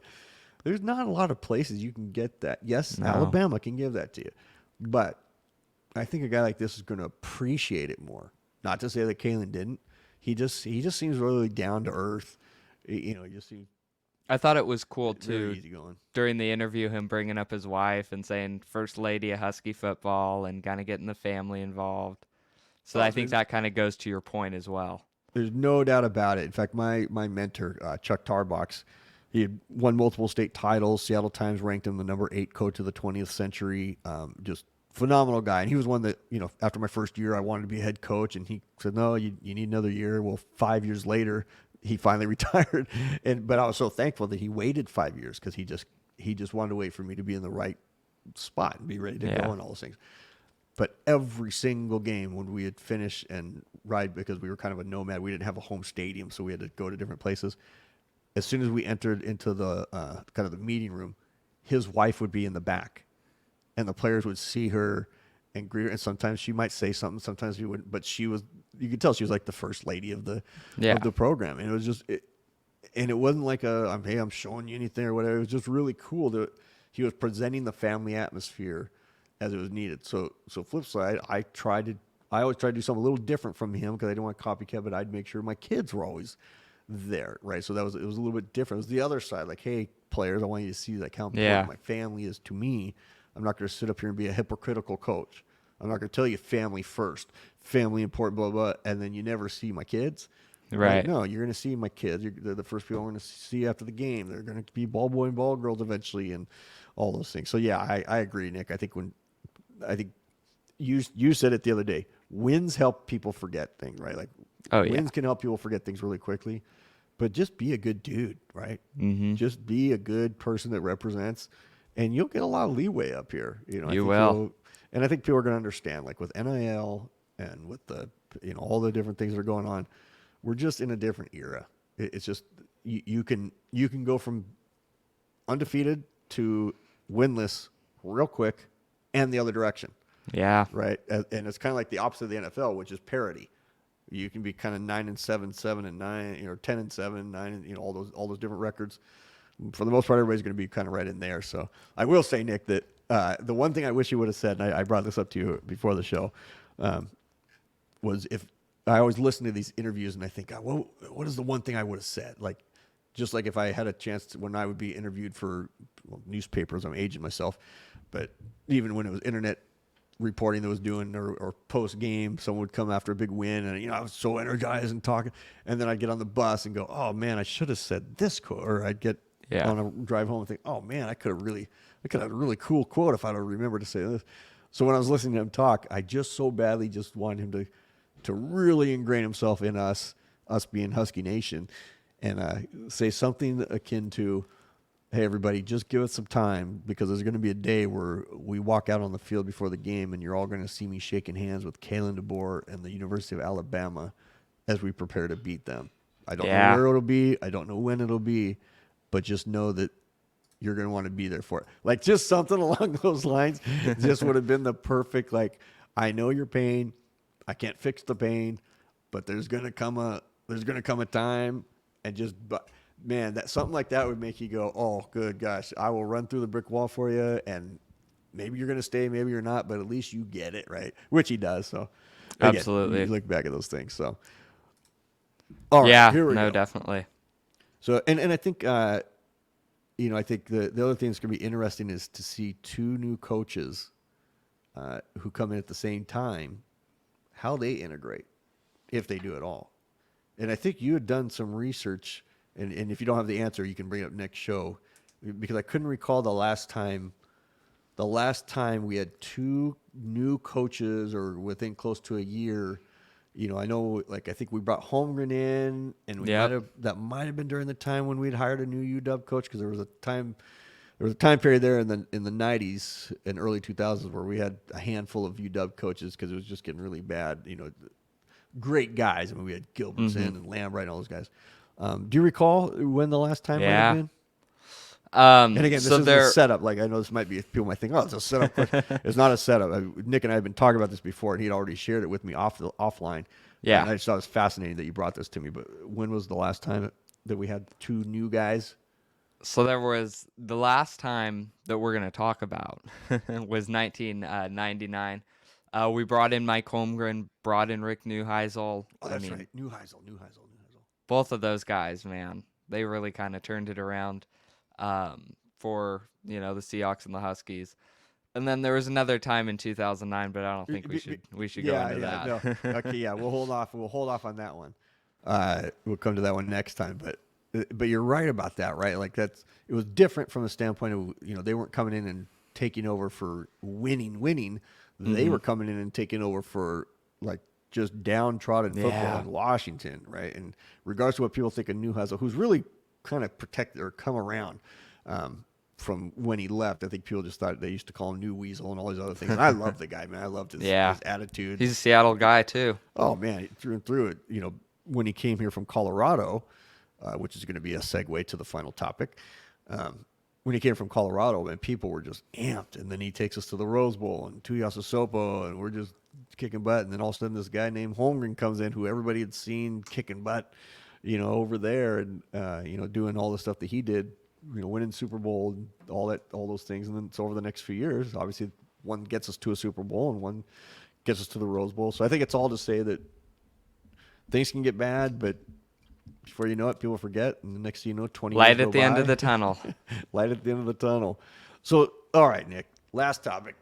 there's not a lot of places you can get that. Yes, no. Alabama can give that to you, but I think a guy like this is going to appreciate it more. Not to say that Kalen didn't. He just seems really down to earth. He just seems. I thought it was cool too. Easygoing. During the interview, him bringing up his wife and saying "First Lady of Husky Football" and kind of getting the family involved. So I think that kind of goes to your point as well. There's no doubt about it. In fact, my mentor, Chuck Tarbox, he had won multiple state titles. Seattle Times ranked him the number 8 coach of the 20th century. Just phenomenal guy. And he was one that, after my first year, I wanted to be a head coach. And he said, no, you need another year. Well, 5 years later, he finally retired. But I was so thankful that he waited 5 years, because he just wanted to wait for me to be in the right spot and be ready to go and all those things. But every single game when we had finished and ride, because we were kind of a nomad, we didn't have a home stadium, so we had to go to different places. As soon as we entered into the kind of the meeting room, his wife would be in the back, and the players would see her and greet her. And sometimes she might say something, sometimes she wouldn't. But you could tell she was like the first lady of the program, and it was just, and it wasn't like I'm showing you anything or whatever. It was just really cool that he was presenting the family atmosphere as it was needed. So flip side, I always tried to do something a little different from him, because I didn't want to copycat, but I'd make sure my kids were always there, right? So it was a little bit different. It was the other side, like, hey, players, I want you to see like how important my family is to me. I'm not going to sit up here and be a hypocritical coach. I'm not going to tell you family first, family important, blah, blah, and then you never see my kids. Right. Like, no, you're going to see my kids. They're the first people I'm going to see after the game. They're going to be ball boy and ball girls eventually, and all those things. So yeah, I agree, Nick. I think you said it the other day. Wins help people forget things, right? Like, wins can help people forget things really quickly. But just be a good dude, right? Mm-hmm. Just be a good person that represents, and you'll get a lot of leeway up here. You will. And I think people are going to understand, like with NIL and with the all the different things that are going on, we're just in a different era. It's just you can go from undefeated to winless real quick, and the other direction. Yeah. Right. And it's kind of like the opposite of the NFL, which is parity. You can be kind of 9-7, 7-9, 10-7, 9, all those different records. For the most part, everybody's going to be kind of right in there. So I will say, Nick, that the one thing I wish you would have said, and I brought this up to you before the show, was if I always listen to these interviews and I think, what is the one thing I would have said? Like, just like if I had a chance to, when I would be interviewed for newspapers, I'm aging myself, but even when it was internet reporting that was doing or post game, someone would come after a big win and I was so energized and talking, and then I'd get on the bus and go, oh man, I should have said this quote, or I'd get on a drive home and think, oh man, I could have had a really cool quote if I'd have remembered to say this. So when I was listening to him talk, I just so badly just wanted him to really ingrain himself in us being Husky Nation, and say something akin to, hey, everybody, just give us some time, because there's going to be a day where we walk out on the field before the game and you're all going to see me shaking hands with Kalen DeBoer and the University of Alabama as we prepare to beat them. I don't know where it'll be. I don't know when it'll be, but just know that you're going to want to be there for it. Like, just something along those lines just would have been the perfect, like, I know your pain. I can't fix the pain, but there's going to come a time, and just, man, that something like that would make you go, oh, good gosh, I will run through the brick wall for you, and maybe you're going to stay, maybe you're not, but at least you get it, right? Which he does. So again, absolutely, you look back at those things. So, all right, here we go. Definitely. So, and I think, I think the other thing that's going to be interesting is to see two new coaches who come in at the same time, how they integrate, if they do at all. And I think you had done some research, and if you don't have the answer, you can bring it up next show, because I couldn't recall the last time we had two new coaches, or within close to a year. I know, like, I think we brought Holmgren in, and that might have been during the time when we'd hired a new UW coach, because there was a time period there in the 90s and early 2000s where we had a handful of UW coaches, because it was just getting really bad. Great guys. I mean, we had Gilbertson and Lambright and all those guys. Do you recall when the last time might have been? And again, this is a setup. Like, I know this might be, people might think, oh, it's a setup. It's not a setup. Nick and I have been talking about this before, and he'd already shared it with me offline. Yeah. And I just thought it was fascinating that you brought this to me. But when was the last time that we had two new guys? So there was, the last time that we're going to talk about was 1999. We brought in Mike Holmgren, brought in Rick Neuheisel. Oh, that's right. Neuheisel. Both of those guys, man, they really kind of turned it around for, the Seahawks and the Huskies. And then there was another time in 2009, but I don't think we should go into that. No. Okay, yeah, we'll hold off on that one. We'll come to that one next time. But you're right about that, right? Like, it was different from the standpoint of, they weren't coming in and taking over for winning. They were coming in and taking over for, like, just downtrodden football in Washington, right? And regardless of what people think of Neuheisel, who's really kind of protected or come around from when he left, I think people just thought they used to call him New Weasel and all these other things. And I love the guy, man. I loved his attitude. He's a Seattle guy too. Oh man, through and through it. When he came here from Colorado, which is going to be a segue to the final topic. When he came from Colorado, man, people were just amped. And then he takes us to the Rose Bowl and Tuiasosopo, and we're just kicking butt. And then all of a sudden this guy named Holmgren comes in, who everybody had seen kicking butt, over there, and, doing all the stuff that he did, winning Super Bowl and all those things. And then so over the next few years, obviously one gets us to a Super Bowl and one gets us to the Rose Bowl. So I think it's all to say that things can get bad, but before you know it, people forget, and the next thing you know, 20 light years at the end of the tunnel. Light at the end of the tunnel. So, all right, Nick, last topic.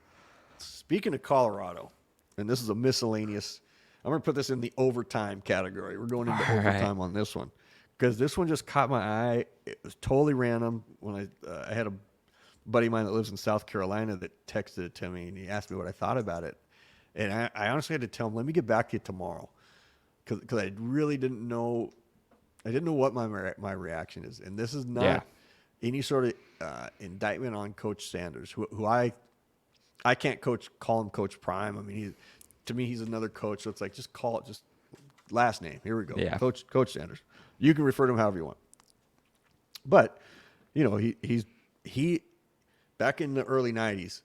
Speaking of Colorado, and this is a miscellaneous, I'm going to put this in the overtime category. We're going into overtime on this one, because this one just caught my eye. It was totally random. When I had a buddy of mine that lives in South Carolina that texted it to me, and he asked me what I thought about it. And I honestly had to tell him, let me get back to you tomorrow, because I really didn't know. I didn't know what my reaction is, and this is not any sort of indictment on Coach Sanders, who I can't call him Coach Prime. I mean, to me, he's another coach. So it's like, just call it just last name. Here we go, Coach Sanders. You can refer to him however you want. But he back in the early '90s,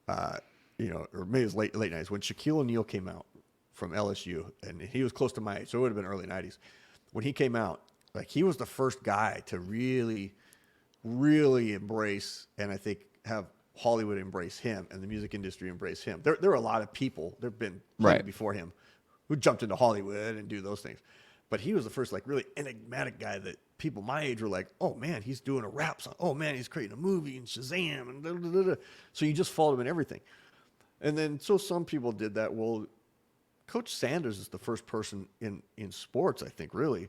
or maybe it was late '90s when Shaquille O'Neal came out from LSU, and he was close to my age, so it would have been early '90s. When he came out, like, he was the first guy to really, really embrace, and I think have Hollywood embrace him and the music industry embrace him. There were a lot of people, there have been before him, who jumped into Hollywood and do those things. But he was the first like really enigmatic guy that people my age were like, oh man, he's doing a rap song. Oh man, he's creating a movie and Shazam and da, da, da, da. So you just followed him in everything. And then so some people did that. Well, Coach Sanders is the first person in sports, I think, really,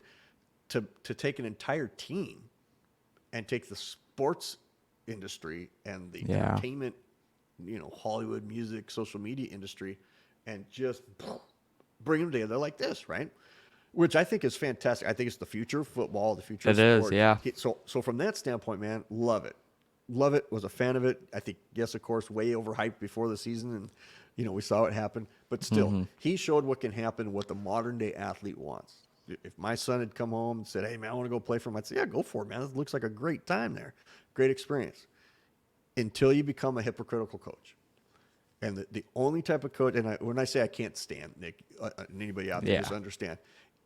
to take an entire team and take the sports industry and the entertainment, Hollywood music, social media industry, and just bring them together like this, right? Which I think is fantastic. I think it's the future of football, the future of sports. It is, yeah. So from that standpoint, man, love it. Love it. Was a fan of it. I think, yes, of course, way overhyped before the season, and we saw it happen. But still, he showed what can happen, what the modern day athlete wants. If my son had come home and said, "Hey man, I want to go play for him," I'd say, "Yeah, go for it, man. It looks like a great time there, great experience." Until you become a hypocritical coach. And the only type of coach, and when I say I can't stand, Nick, and anybody out there just understand,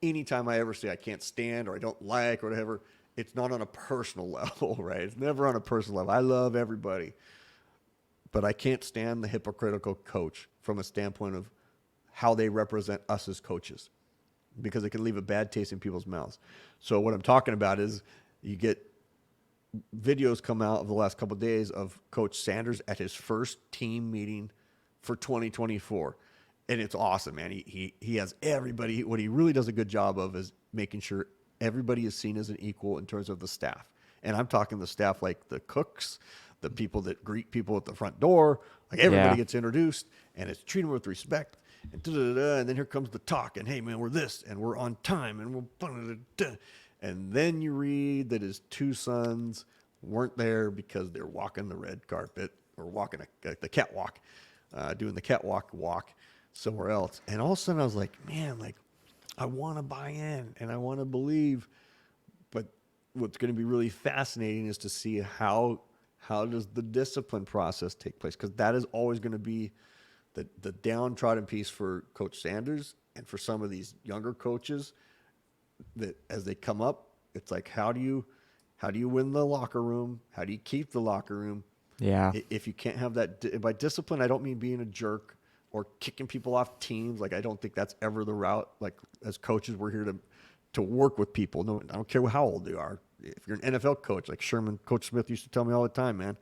anytime I ever say I can't stand or I don't like or whatever, it's not on a personal level, right? It's never on a personal level. I love everybody. But I can't stand the hypocritical coach from a standpoint of how they represent us as coaches, because it can leave a bad taste in people's mouths. So what I'm talking about is you get videos come out of the last couple of days of Coach Sanders at his first team meeting for 2024. And it's awesome, man. He has everybody. What he really does a good job of is making sure everybody is seen as an equal in terms of the staff. And I'm talking the staff like the cooks, the people that greet people at the front door. Like everybody gets introduced, and it's treated with respect. And and then here comes the talk. And hey, man, we're this, and we're on time, and we're. And then you read that his two sons weren't there because they're walking the red carpet or walking the catwalk, doing the catwalk walk somewhere else. And all of a sudden I was like, man, like I want to buy in and I want to believe. But what's going to be really fascinating is to see how does the discipline process take place, because that is always going to be the downtrodden piece for Coach Sanders and for some of these younger coaches that as they come up, it's like, how do you win the locker room? How do you keep the locker room? Yeah. If you can't have that, by discipline, I don't mean being a jerk or kicking people off teams. Like, I don't think that's ever the route. Like, as coaches, we're here to work with people. No, I don't care how old they are. If you're an NFL coach, like Coach Smith used to tell me all the time, man,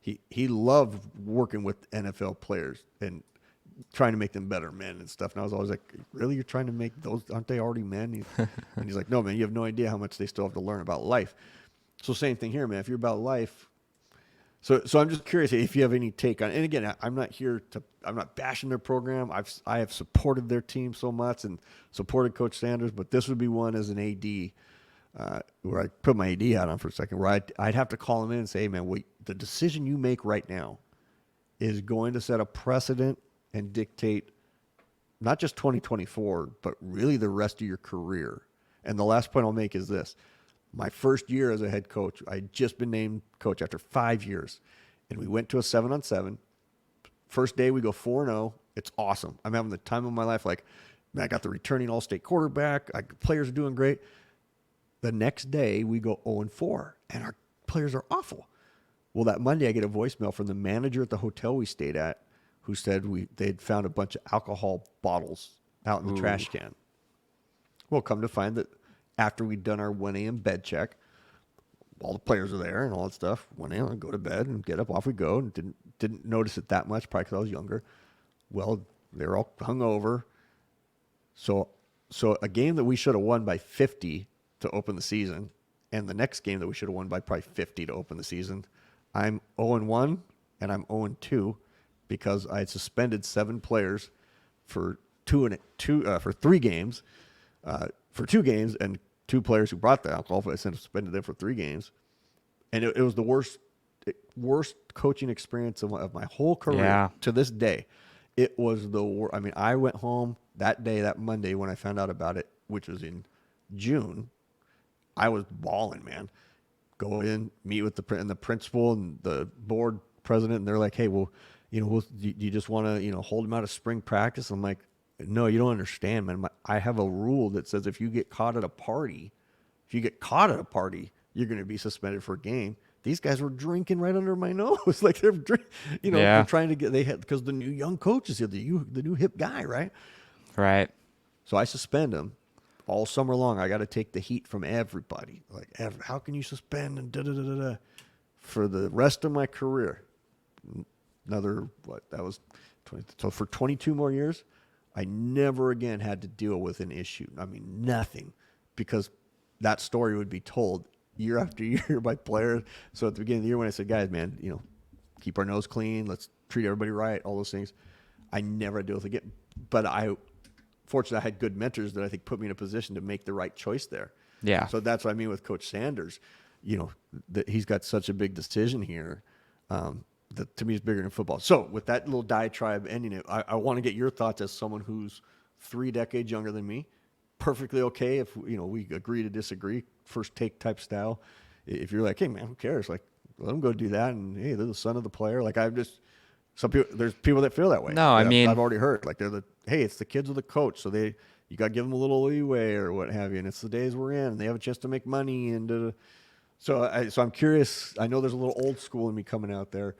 he loved working with NFL players and trying to make them better men and stuff. And I was always like, really? You're trying to make those, aren't they already men? And he's like, no, man, you have no idea how much they still have to learn about life. So same thing here, man. If you're about life. So I'm just curious if you have any take on it. And again, I'm not bashing their program. I have supported their team so much and supported Coach Sanders, but this would be one as an AD, where I put my AD hat on for a second, where I'd have to call him in and say, hey, man, the decision you make right now is going to set a precedent and dictate not just 2024, but really the rest of your career. And the last point I'll make is this. My first year as a head coach, I had just been named coach after 5 years. And we went to a 7-on-7. First day, we go 4-0. It's awesome. I'm having the time of my life. Like, man, I got the returning all-state quarterback. Players are doing great. The next day, we go 0-4, and our players are awful. Well, that Monday, I get a voicemail from the manager at the hotel we stayed at, who said they'd found a bunch of alcohol bottles out in the trash can. Well, come to find that after we'd done our 1 a.m. bed check, all the players are there and all that stuff. 1 a.m., go to bed and get up, off we go. And didn't notice it that much, probably because I was younger. Well, they were all hungover. So a game that we should have won by 50 to open the season, and the next game that we should have won by probably 50 to open the season, I'm 0-1 and I'm 0-2 because I had suspended 7 players for 3 games, for 2 games, and 2 players who brought the alcohol. I suspended them for 3 games, and it was the worst coaching experience of my whole career to this day. It was the worst. I mean, I went home that day, that Monday, when I found out about it, which was in June. I was bawling, man. Go in, meet with the principal and the board president, and they're like, hey, well, do you just want to, hold him out of spring practice? I'm like, no, you don't understand, man. I have a rule that says if you get caught at a party, you're going to be suspended for a game. These guys were drinking right under my nose. Like they're they're trying to get, because the new young coach is here, the new hip guy, right? Right. So I suspend him all summer long. I got to take the heat from everybody. Like, how can you suspend and da-da-da-da-da for the rest of my career? Another, that was 20. So for 22 more years, I never again had to deal with an issue. I mean, nothing, because that story would be told year after year by players. So at the beginning of the year when I said, guys, man, keep our nose clean, let's treat everybody right, all those things, I never had to deal with it again. But fortunately, I had good mentors that I think put me in a position to make the right choice there. Yeah. So that's what I mean with Coach Sanders. That he's got such a big decision here that to me is bigger than football. So with that little diatribe ending it, I want to get your thoughts as someone who's 3 decades younger than me. Perfectly okay if we agree to disagree, first take type style. If you're like, hey man, who cares? Like, let them go do that, and hey, they're the son of the player. Like, there's people that feel that way. No, I mean, I've already heard, like, hey, it's the kids of the coach, so you got to give them a little leeway or what have you, and it's the days we're in, and they have a chance to make money, and so I'm curious. I know there's a little old school in me coming out there,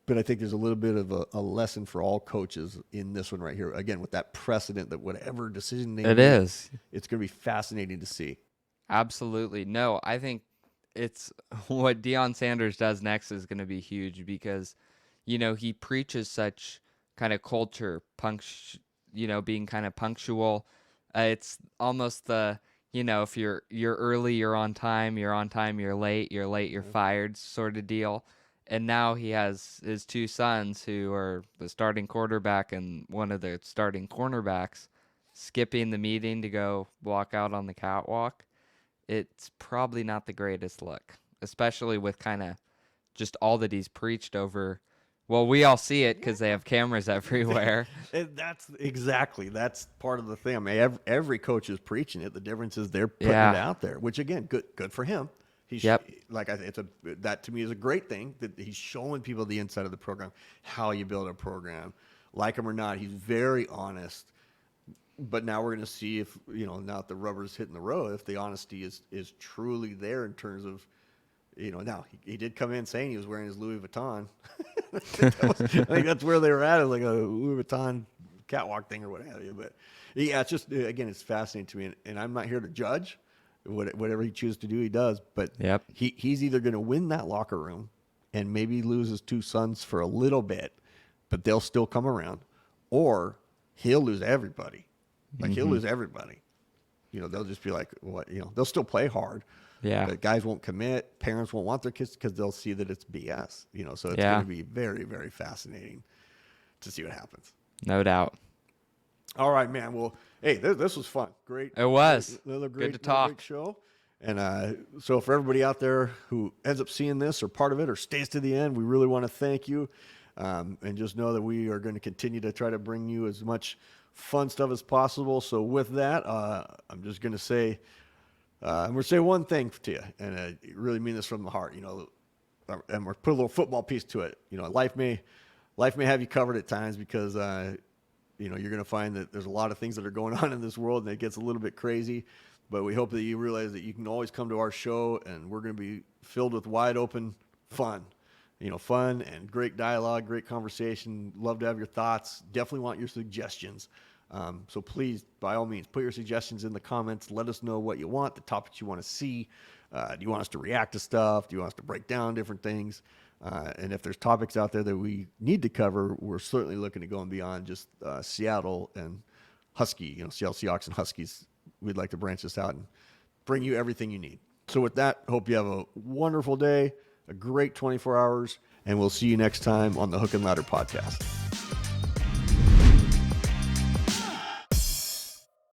but I think there's a little bit of a lesson for all coaches in this one right here. Again, with that precedent that whatever decision they make, it's going to be fascinating to see. Absolutely. No, I think it's what Deion Sanders does next is going to be huge because, he preaches such kind of culture, being kind of punctual. It's almost the, if you're early, you're on time, you're late, you're fired sort of deal. And now he has his 2 sons who are the starting quarterback and one of the starting cornerbacks skipping the meeting to go walk out on the catwalk. It's probably not the greatest look, especially with kind of just all that he's preached over. Well, we all see it because they have cameras everywhere. That's part of the thing. I mean, every coach is preaching it. The difference is they're putting it out there, which again, good for him. That to me is a great thing that he's showing people the inside of the program, how you build a program. Like him or not, he's very honest. But now we're going to see if, now that the rubber's hitting the road, if the honesty is truly there in terms of, now he did come in saying he was wearing his Louis Vuitton. I think that's where they were at, like a Louis Vuitton catwalk thing or what have you. But yeah, it's just, again, it's fascinating to me. And I'm not here to judge. Whatever he chooses to do, he does. But he's either going to win that locker room and maybe lose his 2 sons for a little bit, but they'll still come around, or he'll lose everybody. Like, he'll lose everybody. They'll just be like, what? They'll still play hard. Yeah. But guys won't commit. Parents won't want their kids because they'll see that it's BS. So it's going to be very, very fascinating to see what happens. No doubt. All right, man. Well, hey, this was fun. Great. It was. Another good to talk. Great show. And so for everybody out there who ends up seeing this or part of it or stays to the end, we really want to thank you. And just know that we are going to continue to try to bring you as much fun stuff as possible. So with that, I'm just going to say, I'm going to say one thing to you, and I really mean this from the heart, and we're put a little football piece to it. Life may have you covered at times because, you're going to find that there's a lot of things that are going on in this world and it gets a little bit crazy, but we hope that you realize that you can always come to our show and we're going to be filled with wide open fun. Fun and great dialogue, great conversation. Love to have your thoughts. Definitely want your suggestions. So please, by all means, put your suggestions in the comments. Let us know what you want, the topics you want to see. Do you want us to react to stuff? Do you want us to break down different things? And if there's topics out there that we need to cover, we're certainly looking to go beyond just Seattle and Husky, Seattle Seahawks and Huskies. We'd like to branch this out and bring you everything you need. So with that, hope you have a wonderful day, a great 24 hours, and we'll see you next time on the Hook and Ladder podcast.